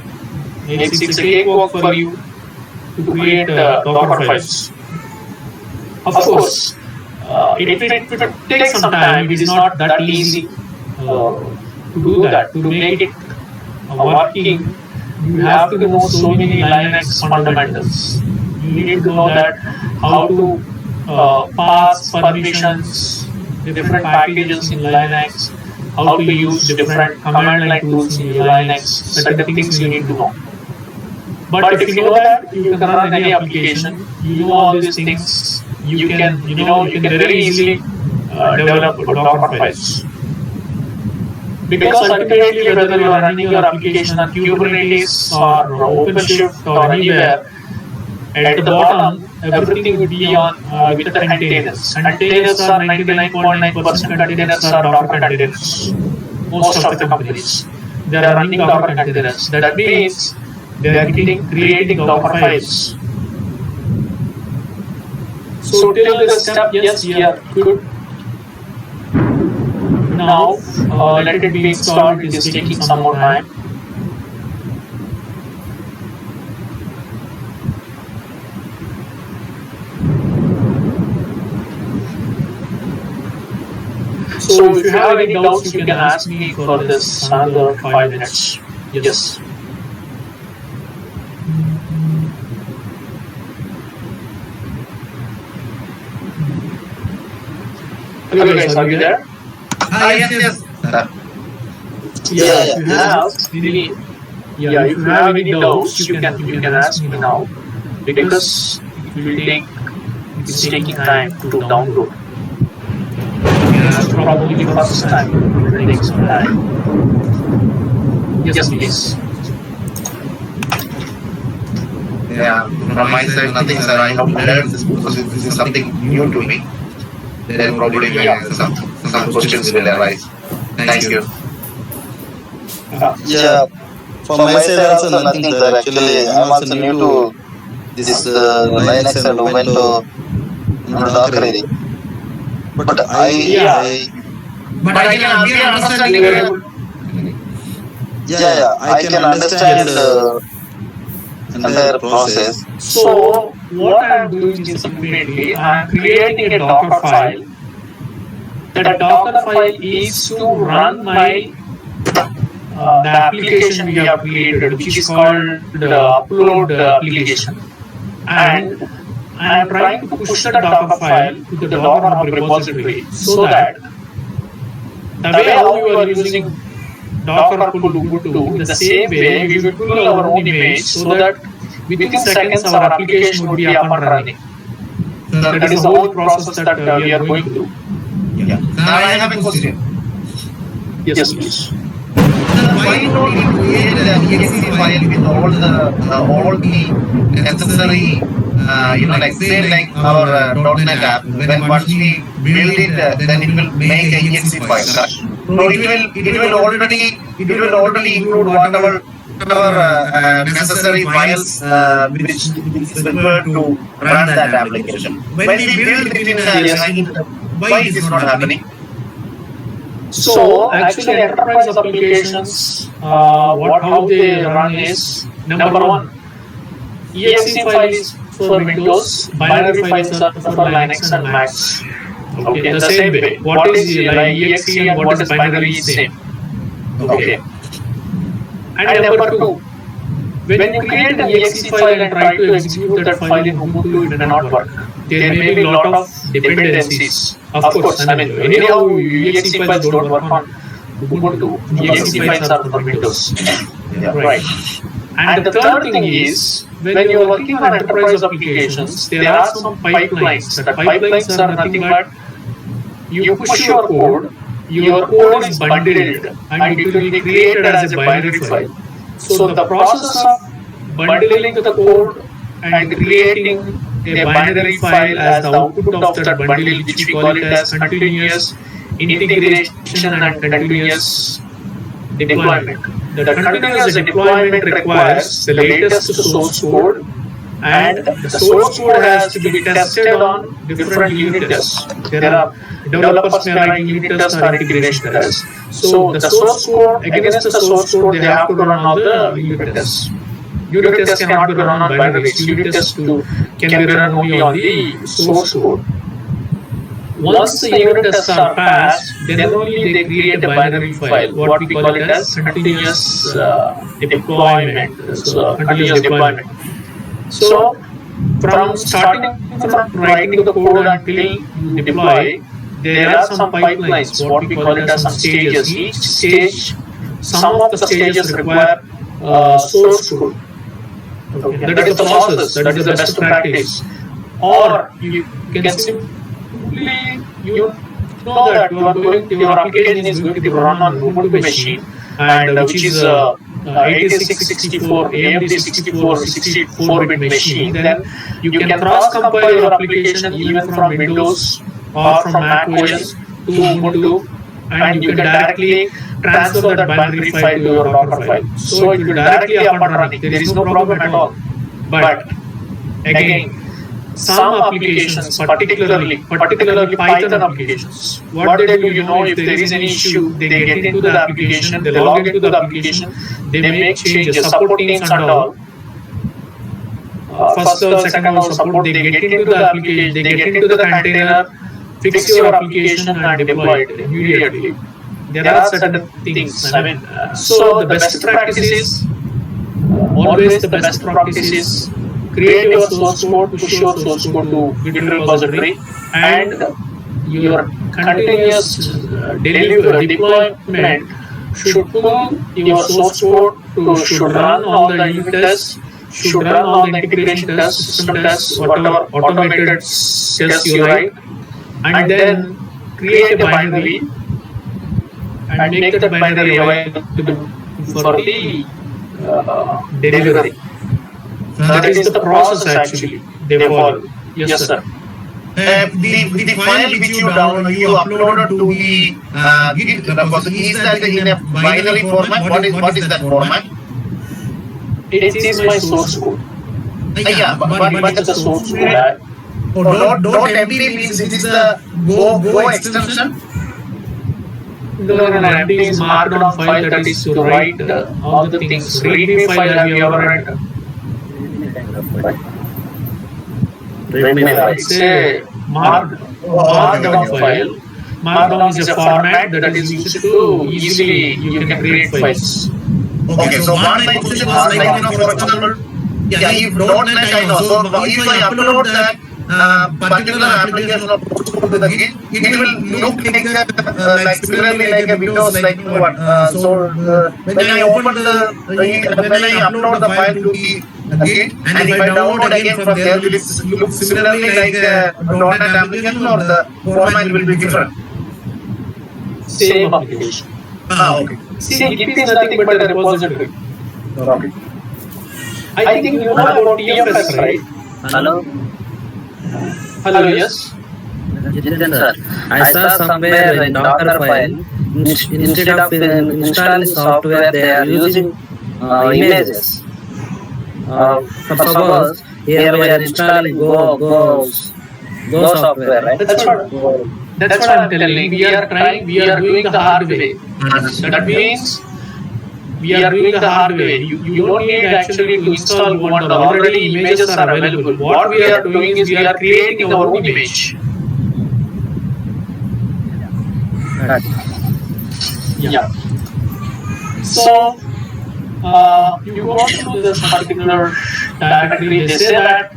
it's a cakewalk for you to create Docker files. Of course, it takes some time. It is not that easy to do that. To make it working, you have to know so many Linux fundamentals. You need to know that how to pass permissions, different packages in Linux, how to use different command line tools in Linux, certain things you need to know. But if you know that, you can run any application, you know all these things, you can very easily develop Docker files. Because ultimately, whether you are running your application on Kubernetes or OpenShift or anywhere, at the bottom, everything would be on with the containers. Containers are 99.9% containers are Docker containers. Most of the companies, they are running Docker containers. That means they are creating Docker files. So till this step, yes, we are good. Now let it be installed. It is taking some more time. So if you have any doubts, you can ask me for this another 5 minutes. Yes. Okay, guys, are you there? Yes. If you have any doubts, you can ask me now, because it's taking time to download. Probably the first time. It will take some time. Yes, please. Yeah, from my side, nothing, sir. I have learned this because this is something new to me. Then probably some questions will arise. Thank you. Yeah, from my side also nothing, sir. Actually, I'm also new to this Linux and Ubuntu Docker area. But I can understand the entire process. So what I'm doing is simply I'm creating a Docker file. That Docker file is to run my the application we have created, which is called the upload application, and I am trying to push the Docker file to the Docker Hub repository so that the way how you are using Docker pull Ubuntu, the same way we will pull our own image so that within seconds our application would be up and running. That is the whole process that we are going through. Yeah. Now I have a question. Yes, please. Why don't we create an exe file with all the necessary, like say like our .NET app. When once we build it, then it will make an exe file. So it will already include whatever necessary files which is required to run that application. When we build it in why it is not happening? So actually, enterprise applications, how they run is, number one, exe file is for Windows, binary files are for Linux and Macs. Okay, the same way. What is exe and what is binary is same. Okay. And number two, when you create an exe file and try to execute that file in Ubuntu, it may not work. There may be a lot of dependencies. Of course, I mean, anyhow, exe files don't work on Ubuntu. Exe files are for Windows. Right. And the third thing is, when you are working on enterprise applications, there are some pipelines. The pipelines are nothing but you push your code is bundled, and it will be created as a binary file. So the process of bundling the code and creating a binary file as the output of that bundle, which we call it as continuous integration and continuous deployment. The continuous deployment requires the latest source code, and the source code has to be tested on different unit tests. There are developers may write unit tests or integration tests. So the source code, against the source code, they have to run on the unit tests. Unit tests cannot be run on binaries. Unit tests can be run only on the source code. Once the unit tests are passed, then only they create a binary file, what we call it as continuous deployment. So, continuous deployment. So, from writing the code until you deploy, there are some pipelines, what we call it as some stages. Each stage, some of the stages require source code. Okay. That is the process, that is the best practice. Or you can simply, you know that your application is going to run on Ubuntu machine, and which is 8664 AMD 64-bit machine. Then you can cross-compile your application even from Windows or from Mac OS to Ubuntu, and you can directly transfer that binary file to your Docker file. So it will directly up and running. There is no problem at all. But again, some applications, particularly Python applications, what they do, if there is an issue, they get into the application, they log into the application, they make changes, support teams and all. First or second level support, they get into the application, they get into the container, fix your application and deploy it immediately. There are certain things. I mean, so the best practice is always the best practice is create your source code, push your source code to Git repository, and your continuous deployment should pull your source code should run all the unit tests, should run all the integration tests, system tests, whatever automated tests you write, and then create a binary and make that binary available for the delivery. That is the process actually they follow. Yes, sir. The file which you uploaded to the Git repository, is that in a binary format? What is that format? It is my source code. Yeah, but the source code. .md means it is the Go extension. No, MD is markdown file, that is to write all the things. README file, have you ever read? It's a markdown file. Markdown is a format that is used to easily you can create files. Okay, so what my question was for example, if .NET I know, so if I upload that particular application to the Git, it will look like similarly like a Windows, like what? So when I open when I upload the file to the Git, and if I download again from there, will it look similarly like a .NET application, or the format will be different? Same application. Okay. See, Git is nothing but a repository. Okay. I think you know about TFS, right? Hello? Hello, yes? Jiten sir, I saw somewhere in Docker file, instead of installing software, they are using images. Suppose here we are installing Go software, right? That's what I'm telling. We are doing the hard way. That means we are doing the hard way. You don't need actually to install one. Already images are available. What we are doing is we are creating our own image. Yeah. So you go to this particular directory. They say that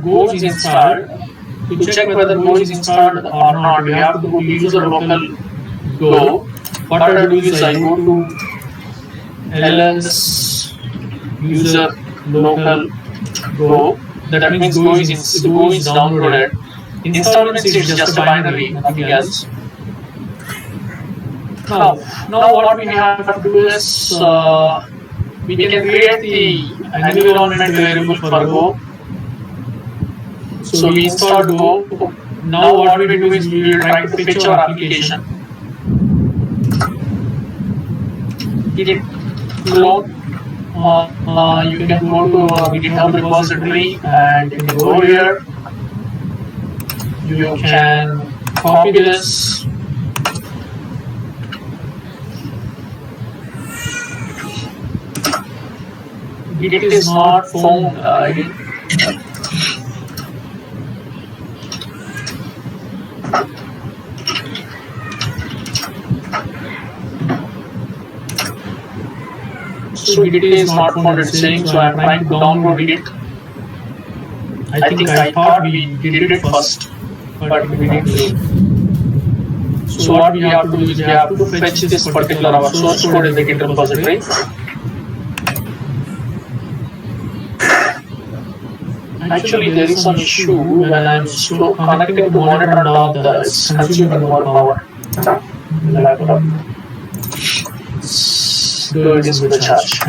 Go is installed. To check whether Go is installed or not, we have to go to user local Go. What I do is I go to ls user local Go. That means Go is downloaded. Installment is just a binary, nothing else. Now what we have to do is we can create the environment variable for Go. So we install Go. Now what we do is we will try to fetch our application. Git clone. You can go to our GitHub repository and you can go here. You can copy this. Git is not found. So Git is not found, it's saying, so I am trying to download it. I think I thought we did it first, but we didn't do it. So what we have to do is we have to fetch this particular our source code in the Git repository. Actually, there is some issue when I am connecting to monitor and all that, it's consuming more power. Laptop. Go it is with the charge.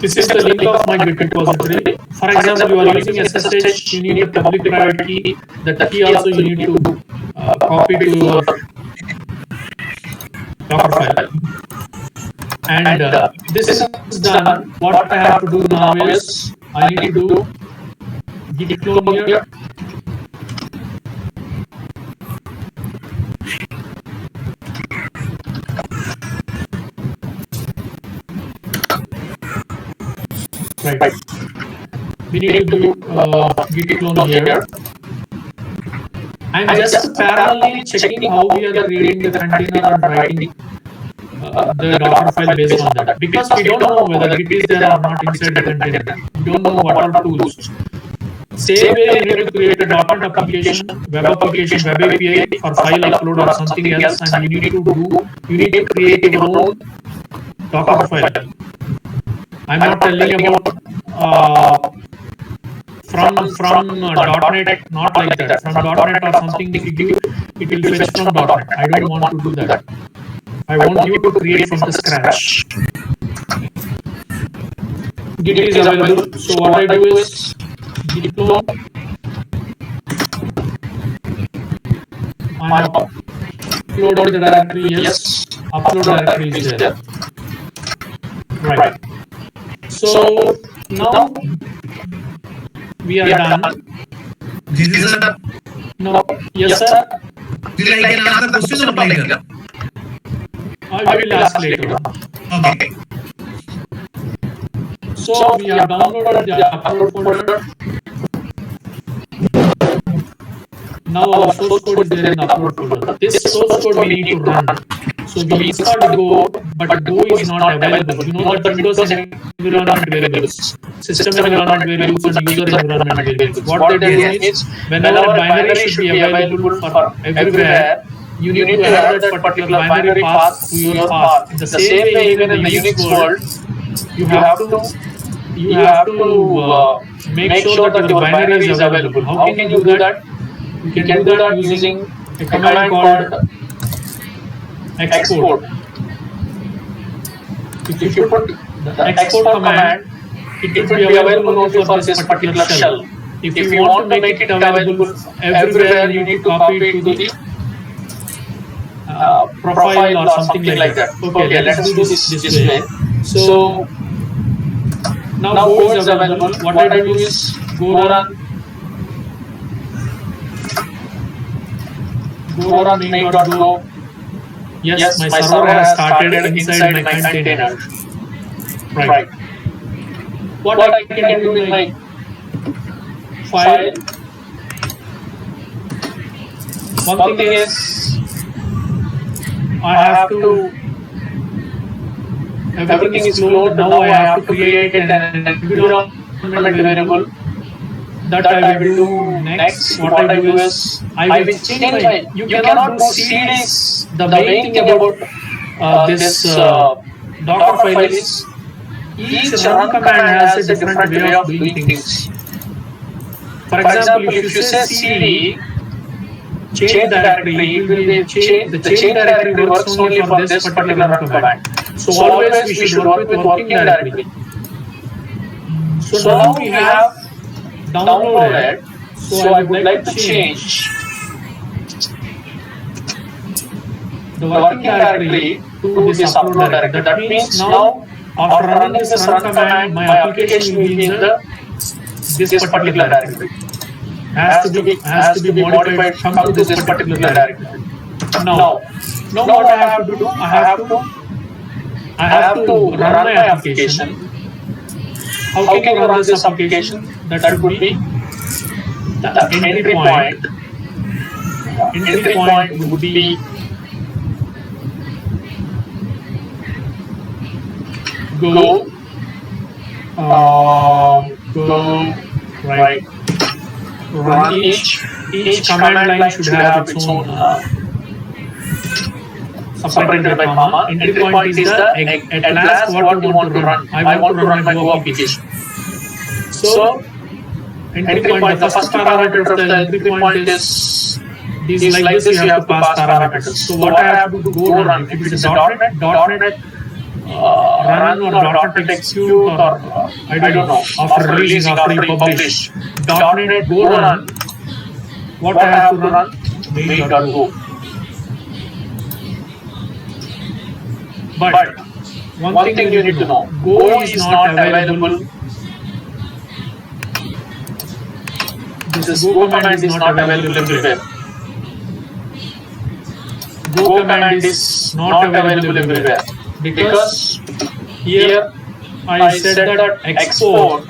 This is the link of my Git repository. For example, you are using SSH, you need a public private key. The key also you need to copy to your Docker file. And this is done. What I have to do now is I need to do git clone here. Right. We need to do git clone here. I'm just parallelly checking how we are creating the container and writing the Docker file based on that, because we don't know whether Git is there or not inside the container. We don't know what are tools. Same way, you need to create a .NET application, web API for file upload or something else, and you need to create your own Docker file. I'm not telling about from .NET, not like that. From .NET or something, if you give, it will fetch from .NET. I don't want to do that. I want you to create from the scratch. Git is available. So what I do is git clone. I upload the directory. Yes, upload directory is there. Right. So now we are done. This is a No. Yes, sir. this is like another question or later? I will ask later. Okay. So we have downloaded the upload folder. Now our source code is there in the upload folder. This source code we need to run. So we installed Go, but Go is not available. You know that the Windows environment variables, system environment variables, and user environment variables. What they do is, whenever binary should be available for everywhere, you need to have that particular binary path to your path. In the same way, even in the Unix world, you have to make sure that your binary is available. How can you do that? You can do that using a command called export. If you put the export command, it will be available only for this particular shell. If you want to make it available everywhere, you need to copy it to the profile or something like that. Okay, let's do this way. So now Go is available. What I do is go run main.go. Yes, my server has started inside my container. Right. What I can do in my file, one thing is I have to, everything is loaded, now I have to create an environment variable. That I will do next. What I do is I will change my, you cannot do CDs. The main thing about this Docker file is each run command has a different way of doing things. For example, if you say CD change directory, it will be the change directory works only for this particular run command. So always we should work with working directory. So now we have downloaded. So I would like to change the working directory to this upload directory. That means now after running this run command, my application will be in this particular directory. Has to be modified come to this particular directory. Now what I have to do? I have to run my application. How can you run this application? That would be the entry point. Entry point would be go right. Run each command line should have its own separated by comma. Entry point is the at last what you want to run. I want to run my Go application. So entry point, the first parameter of the entry point is like this. You have to pass parameters. So what I have to do, go run. If it is a .NET run or .NET execute or I don't know. After releasing, after you publish .NET go run. What I have to run? Main.go. But one thing you need to know: Go is not available. This Go command is not available everywhere. Go command is not available everywhere because here I said that export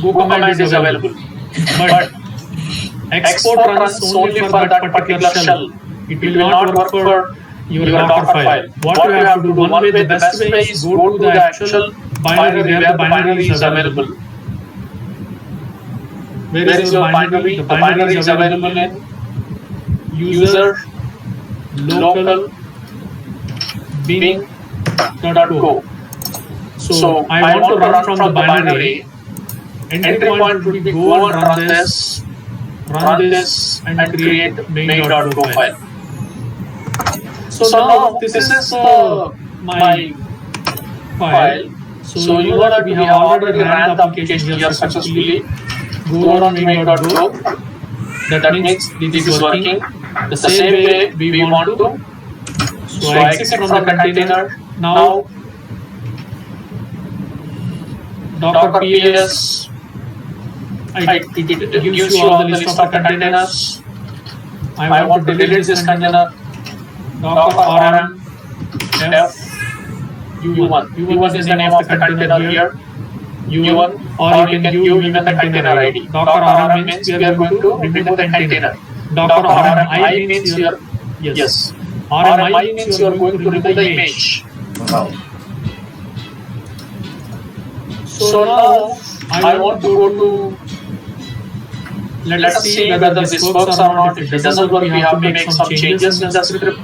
Go command is available, but export runs only for that particular shell. It will not work for your Docker file. What you have to do, one way, the best way is go to the actual binary where the binary is available. Where is your binary? The binary is available in user local bing.go. So I want to run from the binary. Entry point would be go and run this and create main.go file. So now this is my file. So you know that we have already ran the application here successfully. Go on main.go. That means this is working the same way we want to. So I exit from the container. Now Docker PS. It gives you all the list of the containers. I want to delete this container. Docker rm f u1. U1 is the name of the container here. U1, or you can give even the container ID. Docker rm means we are going to remove the container. Docker rmi means you are yes. RMI means you are going to remove the image. So now I want to go to. Let us see whether this works or not. If it doesn't work, we have to make some changes in the script.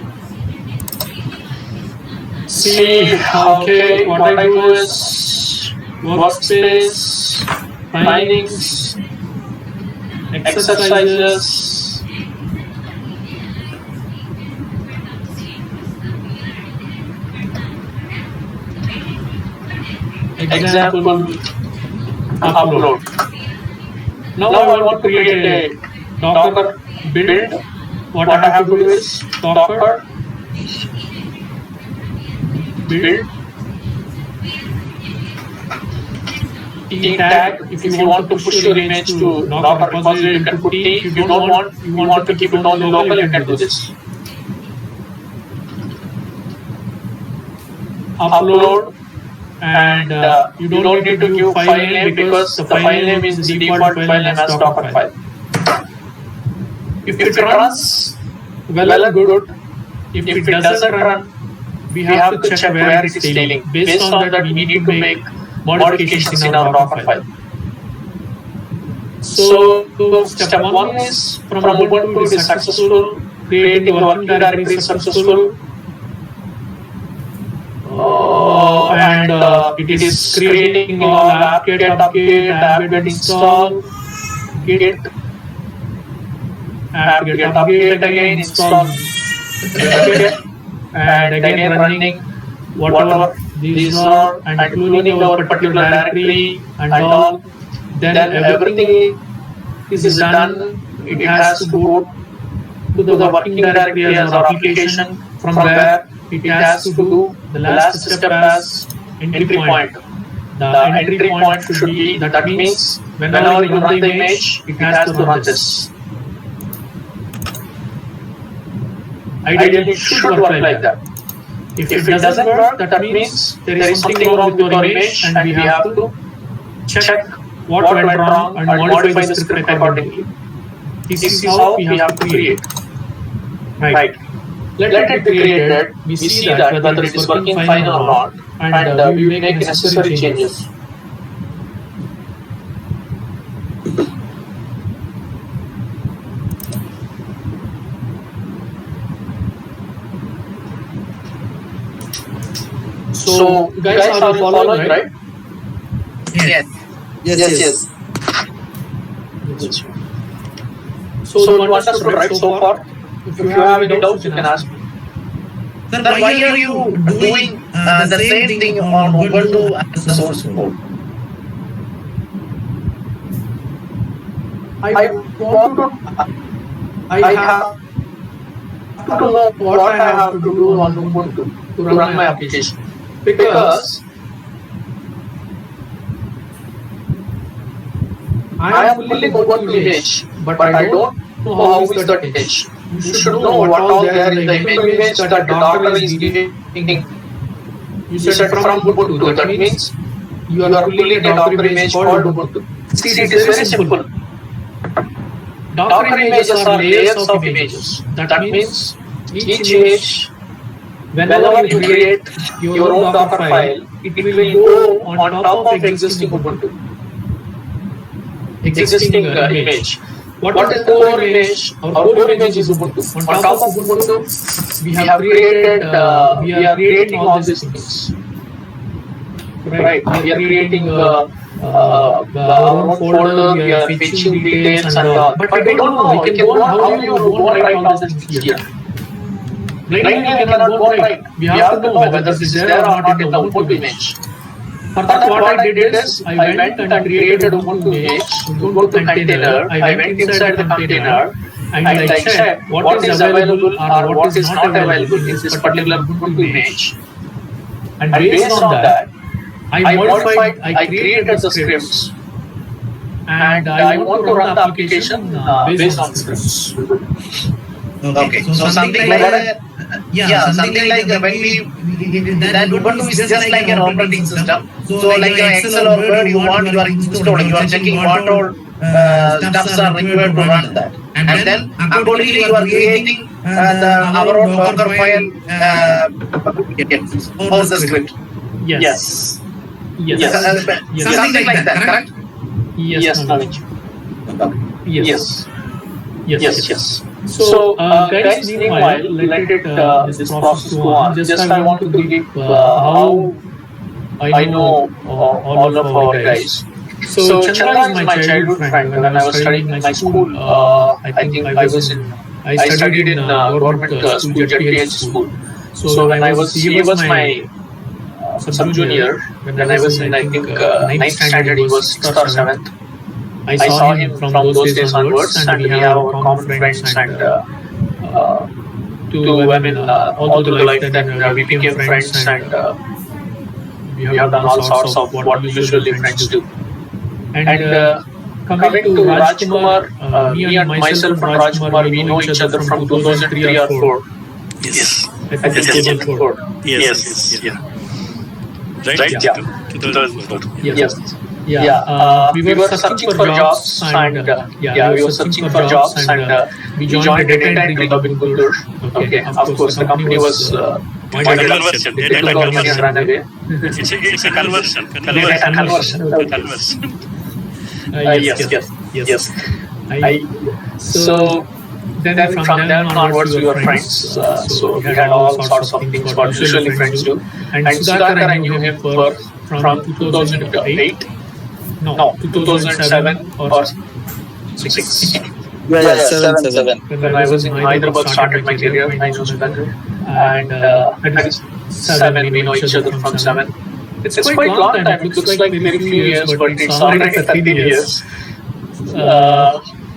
See, okay, what I do is workspace, findings, exercises, example, upload. Now I want to create a Docker build. What I have to do is Docker build T tag. If you want to push your image to Docker repository, you can put T. If you don't want, you want to keep it only local, you can do this. Upload, and you don't need to give file name because the file name is the default file name as Docker file. If it runs, well and good. If it doesn't run, we have to check where it is failing. Based on that, we need to make modifications in our Docker file. So step 1 is from Ubuntu it is successful, creating a working directory is successful, and it is creating all apt-get update, apt-get install, git, apt-get update again, install, and again running whatever these are, and including our particular directory and all. Then everything is done. It has to go to the working directory as our application. From where it has to do the last step as entry point. The entry point should be, that means whenever you run the image, it has to run this. Ideally, it should work like that. If it doesn't work, that means there is something wrong with your image, and we have to check what went wrong and modify the script accordingly. This is how we have to create. Right. Let it be created. We see that whether it is working fine or not, and we make necessary changes. So, guys, are you following, right? Yes. Yes. So you understood, right, so far? If you have any doubts, you can ask me. Sir, why are you doing the same thing on Ubuntu as the source code? I have to know what I have to do on Ubuntu to run my application, because I am building Ubuntu image, but I don't know how is that image. You should know what all there in the image that Docker is giving. You said from Ubuntu, that means you are building a Docker image called Ubuntu. See, it is very simple. Docker images are layers of images. That means each image, whenever you create your own Docker file, it will go on top of existing Ubuntu. Existing image. What is the core image? Our core image is Ubuntu. On top of Ubuntu, we have created, we are creating all these things. Right. We are creating our own folder, we are fetching details and all. But we don't know. We can go on how you go and write all these things here. Right now, we cannot go and write. We have to know whether this is there or not in the Ubuntu image. For that, what I did is, I went and created Ubuntu image, Ubuntu container. I went inside the container and I checked what is available or what is not available in this particular Ubuntu image. And based on that, I modified, I created the scripts, and I want to run the application based on scripts. Okay, so something like that. Something like when that Ubuntu is just like an operating system. So like your Excel or Word, you are installing, you are checking what all stuffs are required to run that, and then accordingly you are creating our own Docker file for the script. Yes. Something like that, correct? Yes, Navij. Yes. So, guys, meanwhile, let this process go on. Just I want to give how I know all of our guys. So, Chandra is my childhood friend. When I was studying in my school, I think I studied in government school, JPH school. So, when he was my sub-junior, when I was in, I think, 9th standard, he was 6th or 7th. I saw him from those days onwards, and we have our common friends, and all through the life, then we became friends, and we have done all sorts of what usually friends do. And coming to Rajkumar, me and myself and Rajkumar, we know each other from 2003 or 4. Yes. I think Yes, it's yes, 2004. Yes. Yeah. Right. Yeah. 2004. Yes. Yeah. We were searching for jobs and we were searching for jobs and we joined a data entry job in Guntur. Okay. Of course, the company was Conversion. Data conversion conversion. ran away. It's a conversion. Data conversion. Conversion. Yes. So then from then onwards we were friends. So we had all sorts of things what usually friends do. And Sudhakar, I knew him from 2008. No, 2007 or 6. Yeah, 7. When I was in Hyderabad, started my career. I know Sudhakar. And that is 7. We know each other from 7. It's quite long time. It looks like very few years, but it's already 13 years.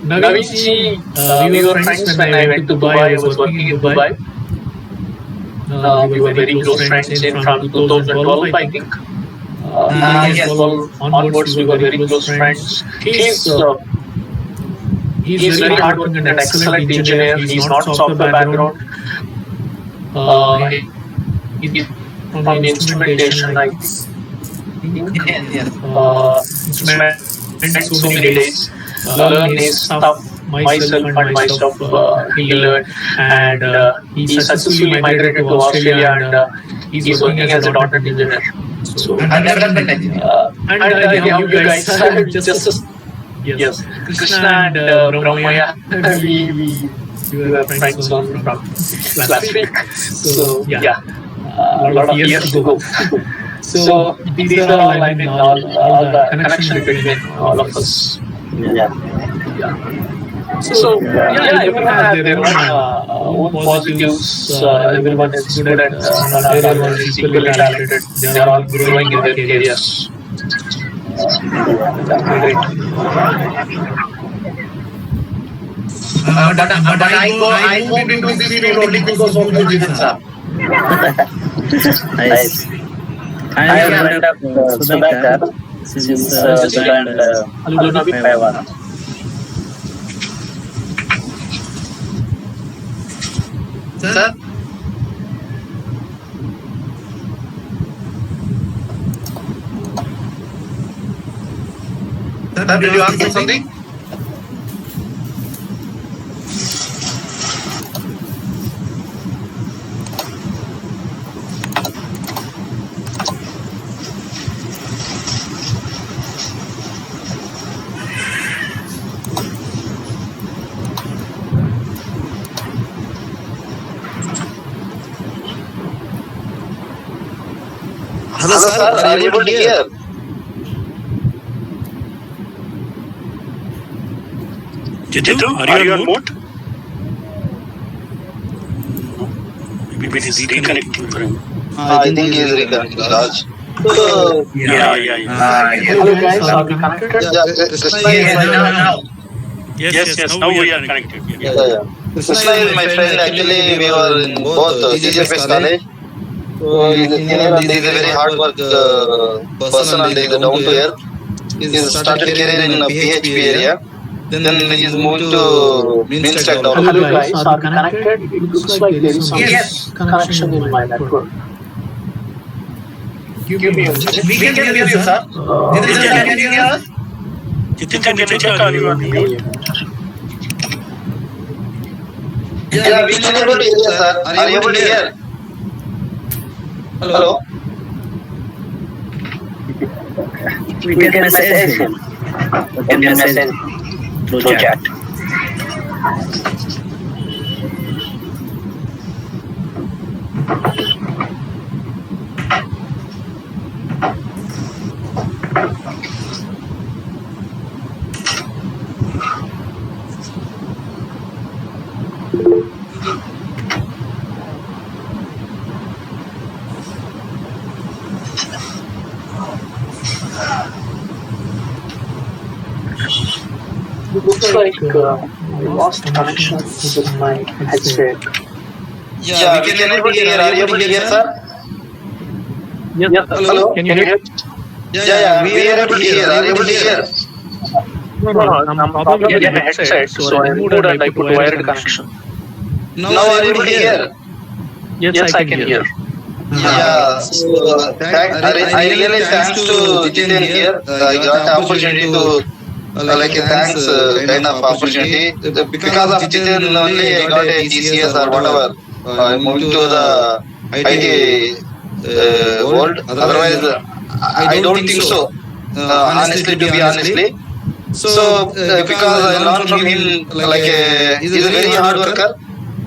Naveenji, we were friends when I went to Dubai. I was working in Dubai. We were very close friends in from 2012, I think. Yes, well, onwards we were very close friends. He's very hardworking and excellent engineer. He's not software background. He's from instrumentation, I think. Spent so many days learn his stuff myself and my stuff he learned, and he successfully migrated to Australia and he's working as a .NET engineer. So and you guys just yes, Krishna and Brahmaya, we were friends from last week. So yeah, a lot of years to go. So these are all, I mean, all the connection between all of us. So everyone has their own positives. Everyone is good at everyone is equally talented. They are all growing in their careers. Great. But I moved into this field only because of you, Jitin sir. Nice. I have met up Sudhakar since joined Alunavi Paiwana. Sir? Sir, did you ask something? Hello, sir. Are you able to hear? Jitu, are you on mute? Maybe it is reconnecting for him. I think he is reconnecting, Raj. Yeah. Hello guys, are we connected? Now. Yes. Now we are connected. Yeah. Krishna is my friend. Actually, we were in both CGFS college. So he's a senior and he's a very hard work person and he's down to earth. He's started career in PHP area. Then he's moved to Minstack Hello development. guys, are we connected? It looks like there is some connection in my network. Give me a minute. We can hear you, sir. Jitin sir, can you hear us? Jitin, can you check? Are you on mute? Yeah, we can able to hear, sir. Are you able to hear? Hello? We can message him. We can message through chat. Looks like I lost connection with my headset. Yeah, we can able to hear. Are you able to hear, sir? Yes. Hello? Can you hear? Yeah, we are able to hear. Are you able to hear? I'm probably getting a headset, so I removed and I put wired connection. Now are you able to hear? Yes, I can hear. Yeah, so I really thanks to Jiten here. I got the opportunity to thanks kind of opportunity. Because of Jiten only I got a TCS or whatever. I moved to the IT world. Otherwise, I don't think so. Honestly, to be honestly. So because I learned from him, he's a very hard worker,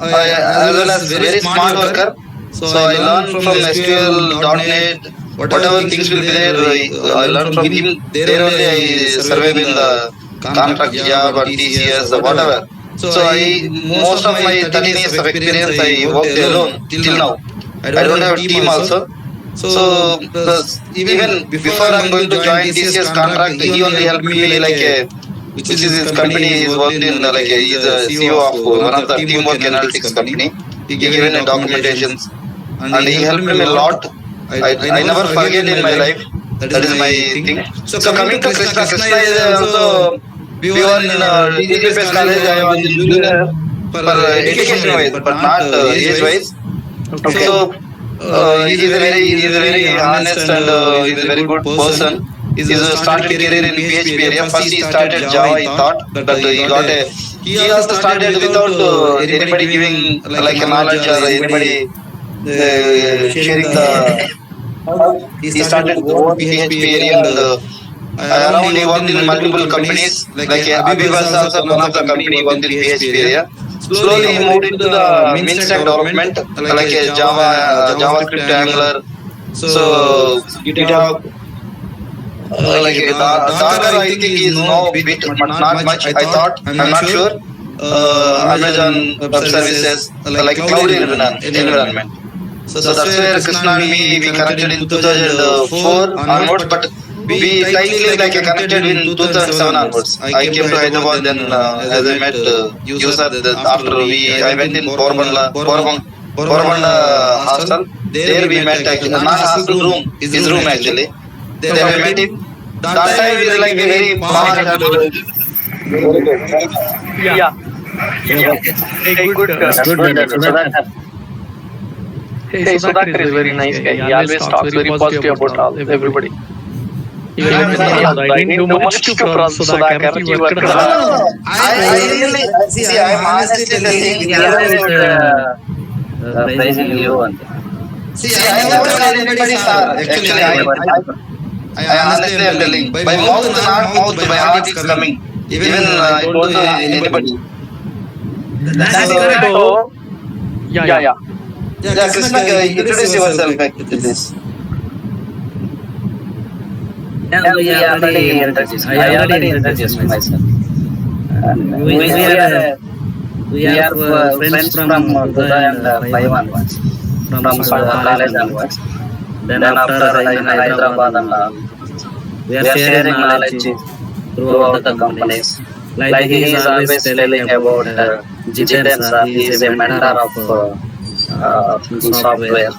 as well as very smart worker. So I learned from SQL, .NET, whatever things will be there. I learned from him. There only I survive in the contract job or TCS or whatever. So most of my 13 years of experience I worked alone till now. I don't have a team also. So even before I'm going to join TCS contract, he only helped me which is his company he's worked in, he's a CEO of one of the teamwork analytics company. He given me documentations and he helped me a lot. I never forget in my life. That is my thing. So coming to Krishna is also, we were in DGPS college. I was in junior for education wise, but not age wise. So he's a very honest and he's a very good person. He's started career in PHP area. First he started Java, he thought, but he also started without anybody giving a knowledge or anybody sharing the. He started own PHP area and around he worked in multiple companies. Abhi was also one of the company worked in PHP area. Slowly he moved into the main stack development, Java, JavaScript, Angular. So GitHub. Docker, I think he is no bit, but not much. I thought, I'm not sure. Amazon Web Services, cloud environment. So that's where Krishna and me we connected in 2004 onwards, but we tightly connected in 2007 onwards. I came to Hyderabad, then as I met user after I went in Porabanda hostel. There we met actually, not hostel room, his room actually. There I met him. That time is very fast. Yeah. Hey, good. Hey, Sudhakar is very nice guy. He always talks very positive about everybody. I didn't do much to Sudhakar. I really see. I'm honestly telling you. Praising you. See, I never tell anybody, sir. Actually, I honestly am telling. By mouth, not mouth, by heart it's coming. Even I don't know anybody. That's correct. So, yeah. Yeah, Krishna, introduce yourself back to this. I already introduced myself. We are friends from Buddha and Paiwan once, from college onwards. Then after in Hyderabad and we are sharing knowledge throughout the companies. Like he is always telling about Jiten sir, he is a mentor of software,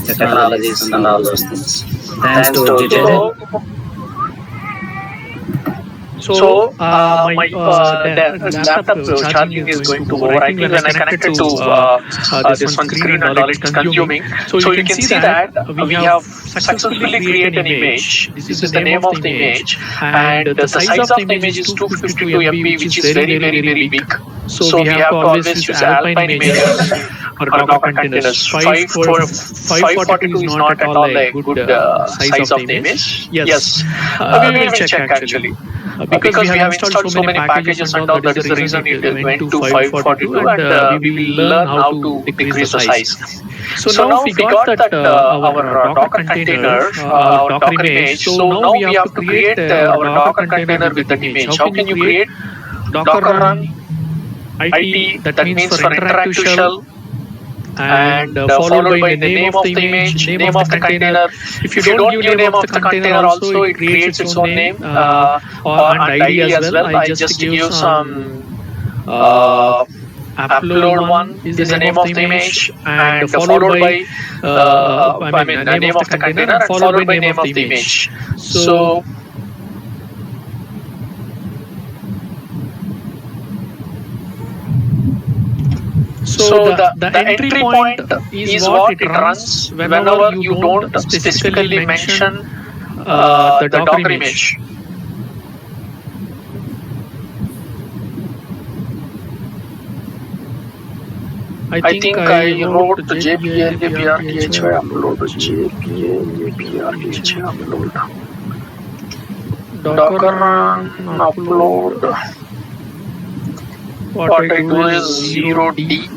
technologies and all those things. Thanks to Jiten. So my laptop charging is going to over. I think when I connected to this one screen and all it's consuming. So you can see that we have successfully created an image. This is the name of the image, and the size of the image is 252 MB, which is very big. So we have to always use Alpine images for Docker containers. 542 is not at all a good size of the image. Yes, we will check actually. Because we have installed so many packages and all, that is the reason it went to 542, and we will learn how to decrease the size. So now we got that our Docker container, our Docker image. So now we have to create our Docker container with that image. How can you create Docker run IT, that means for interactive shell, and followed by the name of the image, name of the container. If you don't give name of the container also, it creates its own name and ID as well. I just give some upload one is the name of the image, and followed by name of the container, and followed by name of the image. So the entry point is what it runs whenever you don't specifically mention the Docker image. I think I wrote the jpl-brkhy upload, jpl-brkhy upload, Docker run upload. What I do is 0d.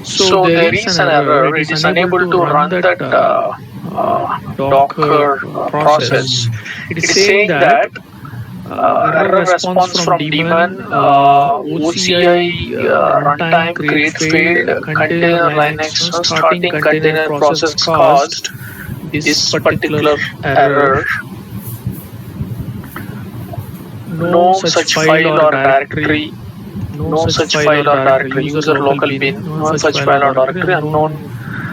So there is an error. It is unable to run that Docker process. It is saying that error response from daemon, OCI runtime create failed, container Linux starting container process caused this particular error. No such file or directory. No such file or directory. User local bin. No such file or directory. Unknown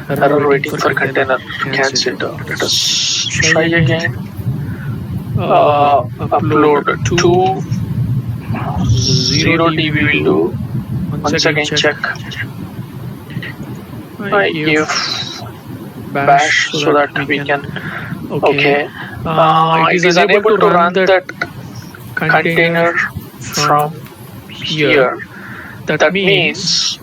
error waiting for container. Cancel. Let us try again. Upload to 0d we will do. Once again check. I give bash so that we can. Okay. It is unable to run that container from here. That means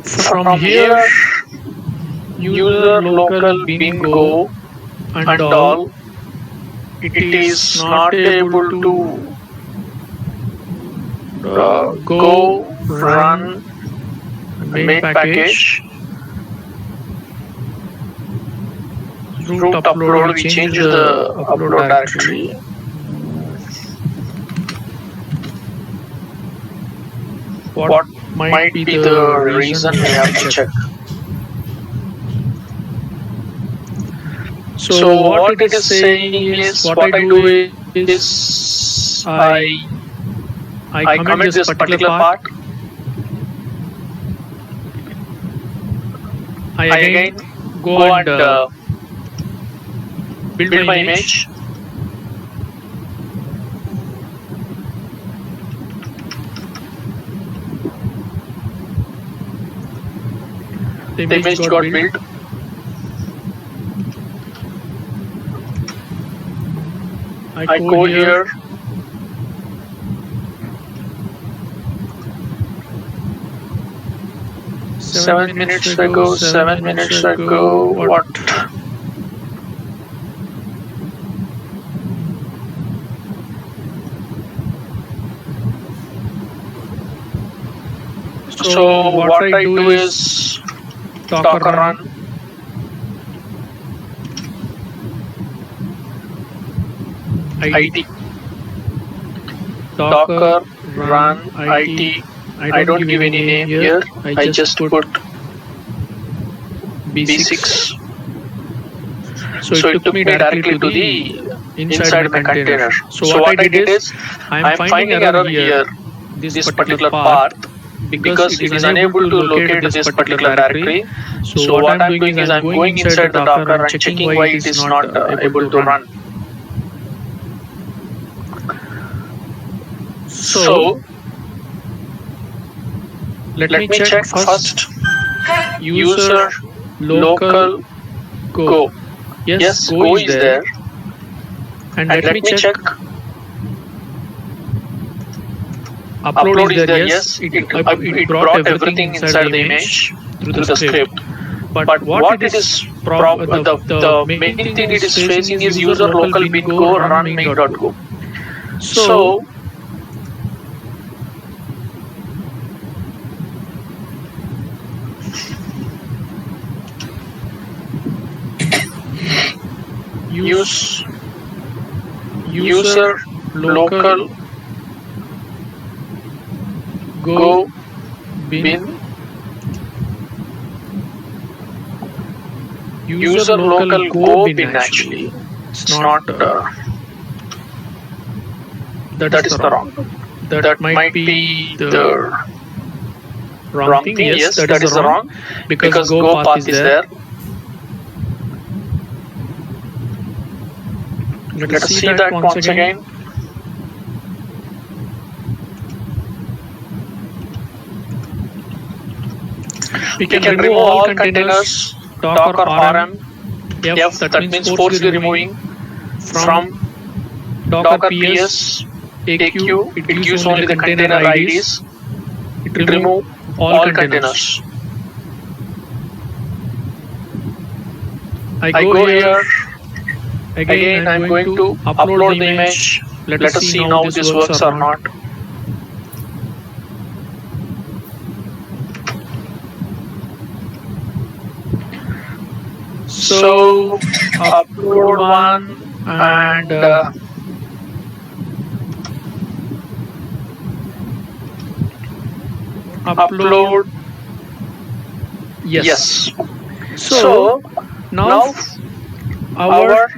from here user local bin go and all, it is not able to go run main package. Root upload, we change the upload directory. What might be the reason we have to check? So what it is saying is, what I do is I comment this particular part. I again go and build my image. The image got built. I go here. Seven minutes ago. What? So what I do is Docker run. IT. Docker run IT. I don't give any name here. I just put B6. So it took me directly to the inside the container. So what I did is I'm finding error here, this particular path, because it is unable to locate this particular directory. So what I'm doing is I'm going inside the Docker and checking why it is not able to run. So let me check first. User local go. Yes, go is there. And let me check. Upload is there. Yes, it brought everything inside the image through the script. But what it is, the main thing it is facing is user local bin go run main.go. So user local go bin user local go bin actually. It's not. That is the wrong. That might be the wrong thing. Yes, that is the wrong because go path is there. Let us see that once again. We can remove all containers, Docker RM, F, that means forcefully removing from Docker PS, AQ, it gives only the container IDs, it will remove all containers. I go here, again I'm going to upload the image, let us see how this works or not. So upload one and upload. Yes. So now our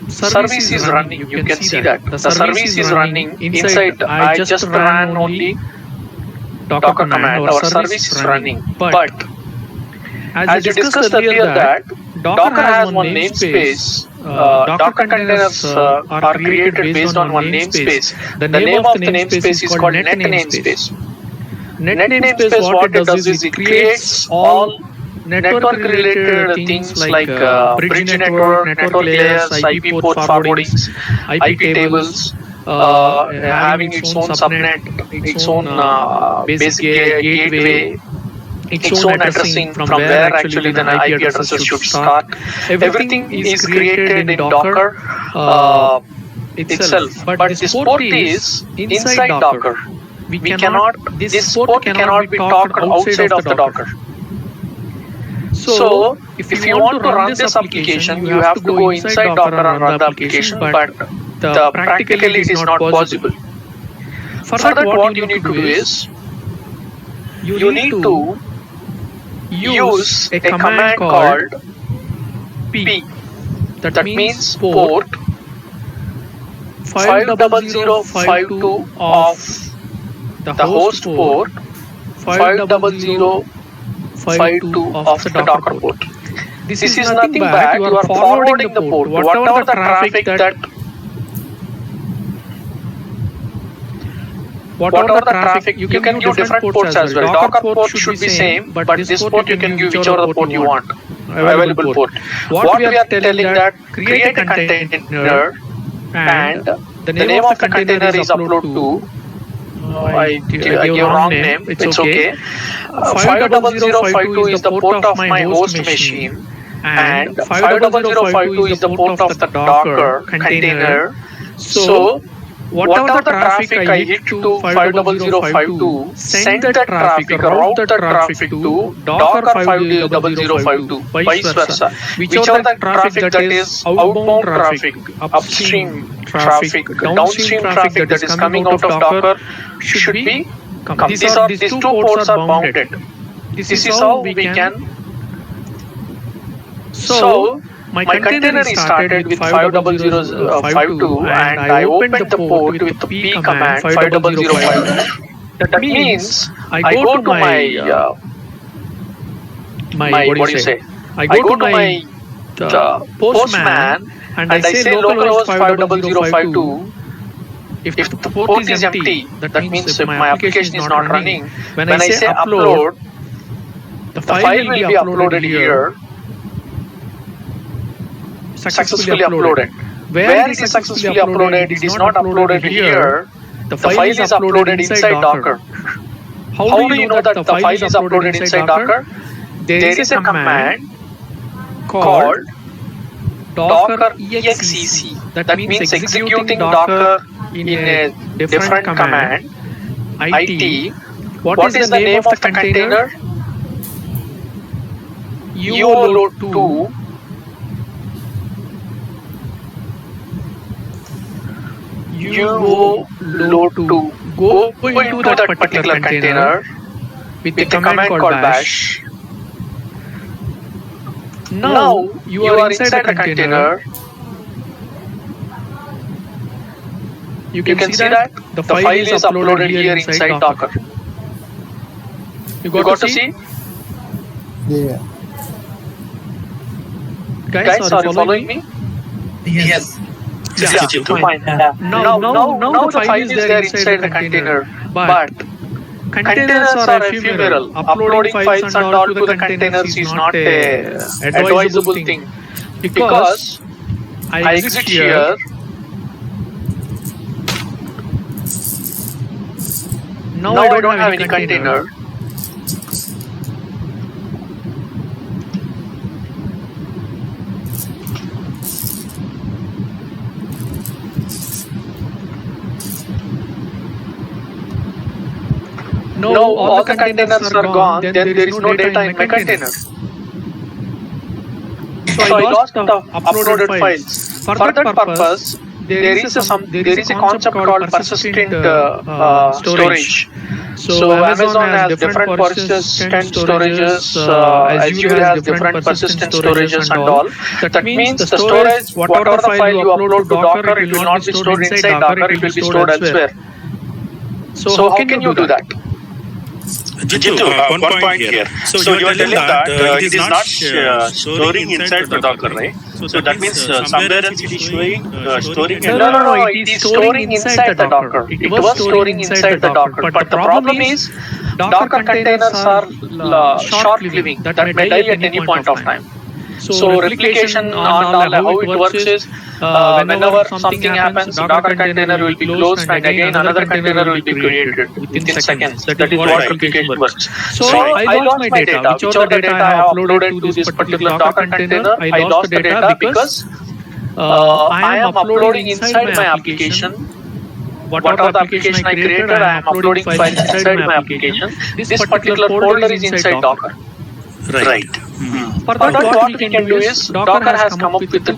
service is running. You can see that the service is running inside. I just ran only Docker command. Our service is running, but as you discussed earlier that Docker has one namespace. Docker containers are created based on one namespace. The name of the namespace is called net namespace. Net namespace, what it does is it creates all network related things like bridge network, network layers, IP port forwardings, IP tables, having its own subnet, its own basic gateway, its own addressing from where actually the IP addresses should start. Everything is created in Docker itself, but this port is inside Docker. This port cannot be talked outside of the Docker. So if you want to run this application, you have to go inside Docker and run the application, but practically it is not possible. For that, what you need to do is you need to use a command called P. That means port 50052 of the host port, 50052 of the Docker port. This is nothing but you are forwarding the port, whatever the traffic that you can give different ports as well. Docker port should be same, but this port you can give whichever the port you want, available port. What we are telling that create a container and the name of the container is upload to. I gave wrong name, it's okay. 50052 is the port of my host machine and 50052 is the port of the Docker container. So whatever the traffic I hit to 50052, send that traffic, route that traffic to Docker 50052, vice versa. Whichever the traffic that is outbound traffic, upstream traffic, downstream traffic that is coming out of Docker should be. These two ports are bounded. This is how we can. So my container is started with 50052 and I opened the port with the P command 50052. That means I go to my what do you say? I go to my postman and I say localhost 50052. If the port is empty, that means my application is not running. When I say upload, the file will be uploaded here. Successfully uploaded. Where it is successfully uploaded, it is not uploaded here. The file is uploaded inside Docker. How do you know that the file is uploaded inside Docker? There is a command called Docker exec. That means executing Docker in a different command. IT. What is the name of the container? uload2 uload2. Go into that particular container with the command called bash. Now you are inside the container. You can see that the file is uploaded here inside Docker. You got to see? Yeah. Guys, are you following me? Yes. Yeah, fine. Now the file is there inside the container, but containers are ephemeral. Uploading files and all to the containers is not a advisable thing, because I exit here. Now I don't have any container. Now all the containers are gone, then there is no data in my container. So I lost the uploaded files. For that purpose, there is a concept called persistent storage. So Amazon has different persistent storages, Azure has different persistent storages and all. That means the storage, whatever the file you upload to Docker, it will not be stored inside Docker, it will be stored elsewhere. So how can you do that? Jitu, one point here. So you are telling that it is not storing inside the Docker, right? So that means somewhere else it is showing storing. No, it is storing inside the Docker. It was storing inside the Docker. But the problem is, Docker containers are short-living, that may die at any point of time. So replication on how it works is, whenever something happens, Docker container will be closed and again another container will be created within seconds. That is what replication works. So I lost my data. Which of the data I have uploaded to this particular Docker container, I lost the data because I am uploading inside my application. Whatever the application I created, I am uploading files inside my application. This particular folder is inside Docker. Right. For that, what we can do is, Docker has come up with the a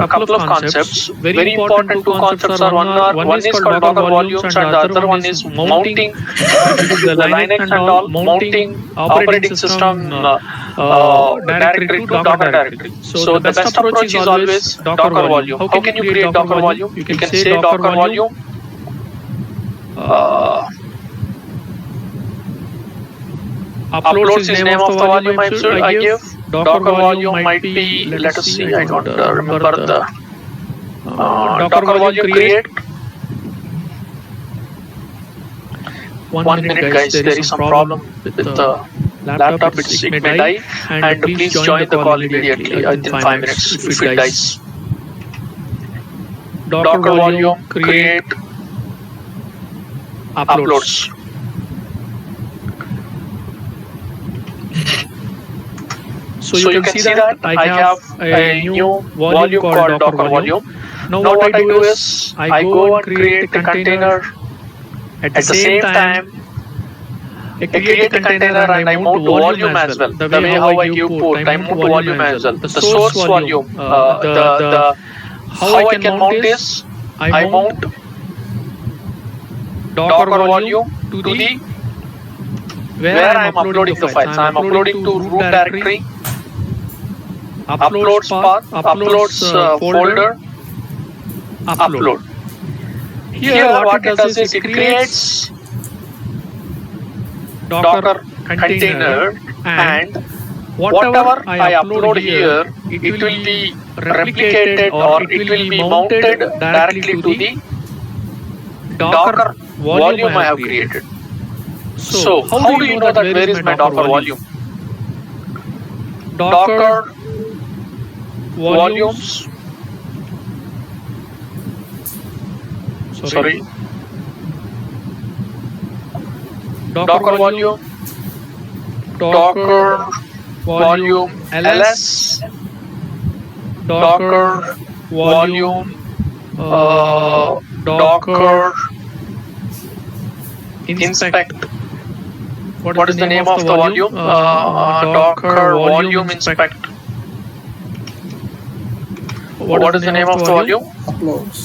couple of concepts. Very important two concepts are one is called Docker volumes and the other one is mounting the Linux and all, mounting operating system directory to Docker directory. So the best approach is always Docker volume. How can you create Docker volume? You can say Docker volume. Uploads is name of the volume I give. Docker volume might be, let us see, I don't remember the Docker volume create. 1 minute guys, there is some problem with the laptop, it may die, and please join the call immediately within 5 minutes if it dies. Docker volume create uploads. So you can see that I have a new volume called Docker volume. Now what I do is I go and create the container. At the same time, I create the container and I mount volume as well. The way how I give port, I mount volume as well. The source volume, how I can mount this, I mount Docker volume to the where I am uploading the files. I am uploading to root directory. Uploads path, uploads folder, upload. Here what it does is it creates Docker container and whatever I upload here, it will be replicated or it will be mounted directly to the Docker volume I have created. So how do you know that where is my Docker volume? Docker volumes. Sorry. Docker volume. Docker volume ls. Docker volume. Docker inspect. What is the name of the volume? Docker volume inspect. What is the name of the volume?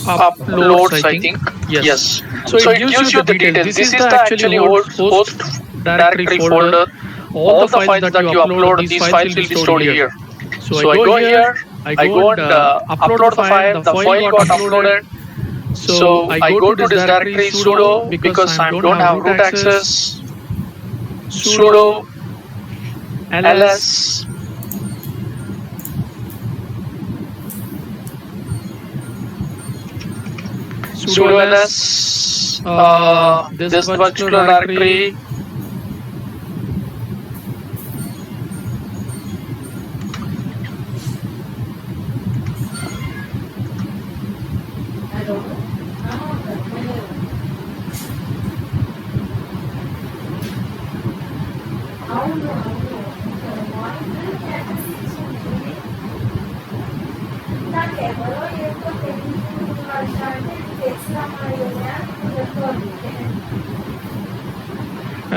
Uploads, I think. Yes. So it gives you the details. This is the actually host directory folder. All the files that you upload, these files will be stored here. So I go here, I go and upload the file. The file got uploaded. So I go to this directory sudo because I don't have root access. Sudo ls sudo ls this particular directory.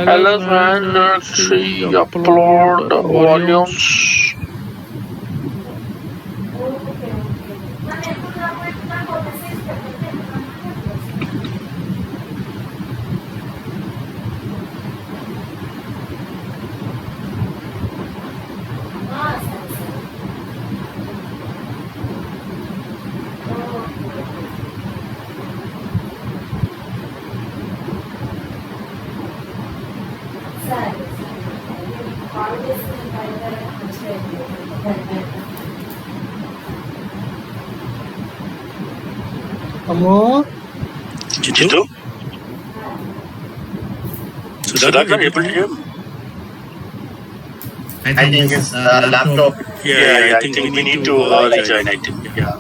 ls directory upload volumes. Ammo, Jitu? Sudhakar, able to hear? I think it's laptop. Yeah, I think we need to rejoin, I think. Yeah.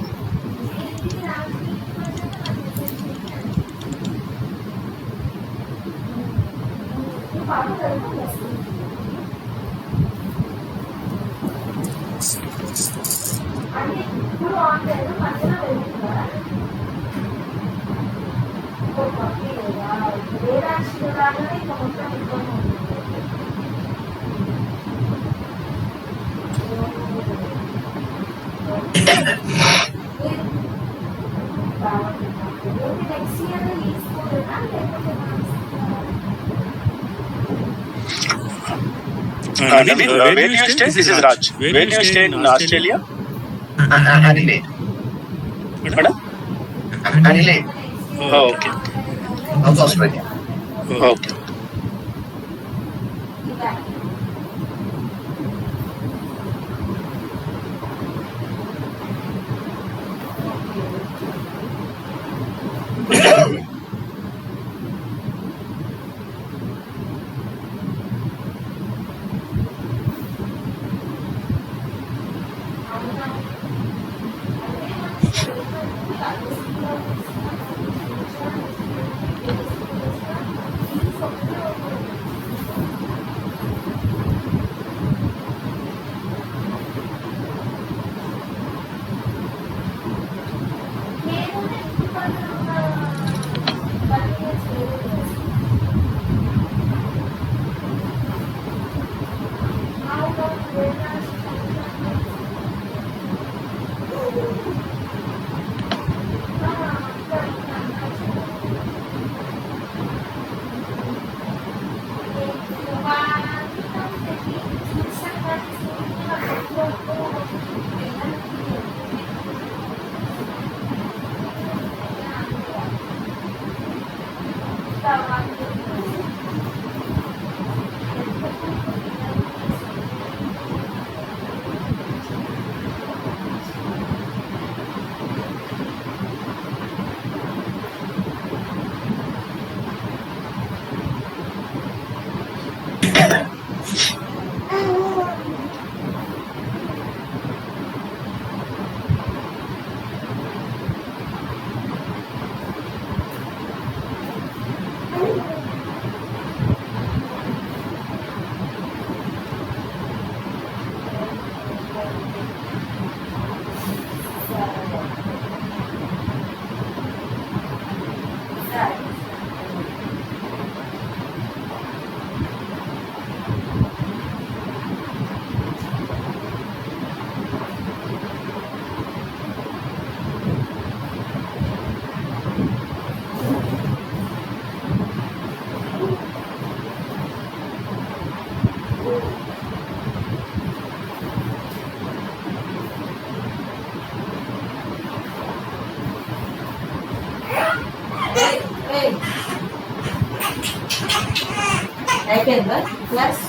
Naveen, where do you stay? This is Raj. Where do you stay in Australia? Adelaide. Madam? Adelaide. Oh, okay. South Australia. Okay. అయిపోయిందా class?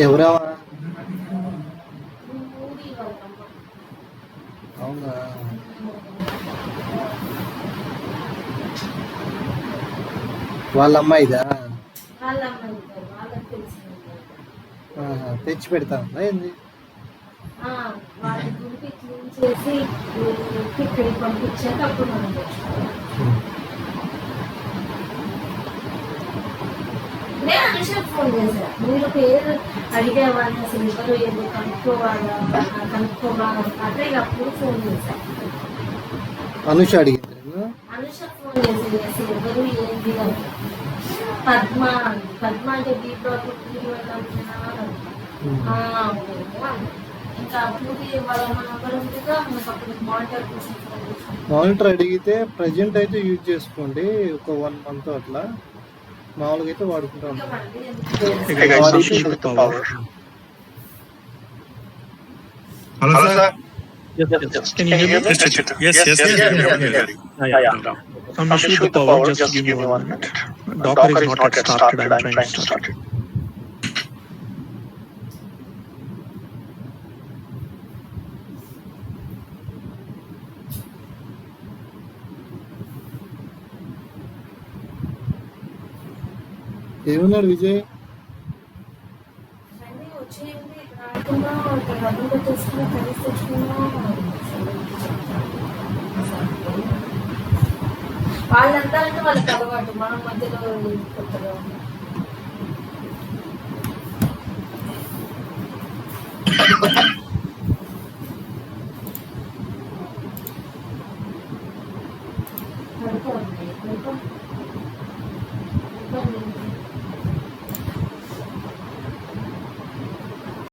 ఎవరా? అవునా? వాళ్ళ అమ్మాయిదా? తెచ్చి పెడతా ఏంది? వాళ్ళ గుడికి clean చేసి ఇక్కడికి పంపించాక అప్పుడు మనం నేను అనుషకు ఫోన్ చేశా. మీరు పేరు అడిగేవాడిని, అసలు ఎవరు ఏదో కనుక్కోవాలా అంటే అప్పుడు ఫోన్ చేశా. అనుష అడిగింది. అనుషకు ఫోన్ చేసి అసలు ఎవరు ఏంటి పద్మ అంటే బీ ప్రాపర్టీ ఇంకా పూర్తి వాళ్ళ నంబర్ ఉందిగా, మనకు అప్పుడు మానిటర్ కోసం ఫోన్ చేశాను. మానిటర్ అడిగితే ప్రజెంట్ అయితే యూజ్ చేసుకోండి, ఒక 1 month అట్లా. మామూలుగా అయితే వాడుకుంటాం. Hello, sir. Can you hear me? Yes. Some issue with the power. Just give me 1 minute. Docker is not yet started. I'm trying to start it. ఏమన్నాడు విజయ్? వచ్చేయండి, రాకుండా డబ్బులు పెట్టేసుకుని కలిసి తెచ్చుకున్నాం. వాళ్ళంతా అంటే వాళ్ళకి అలవాటు, మనం మధ్యలో కొత్తగా పడుకోండి.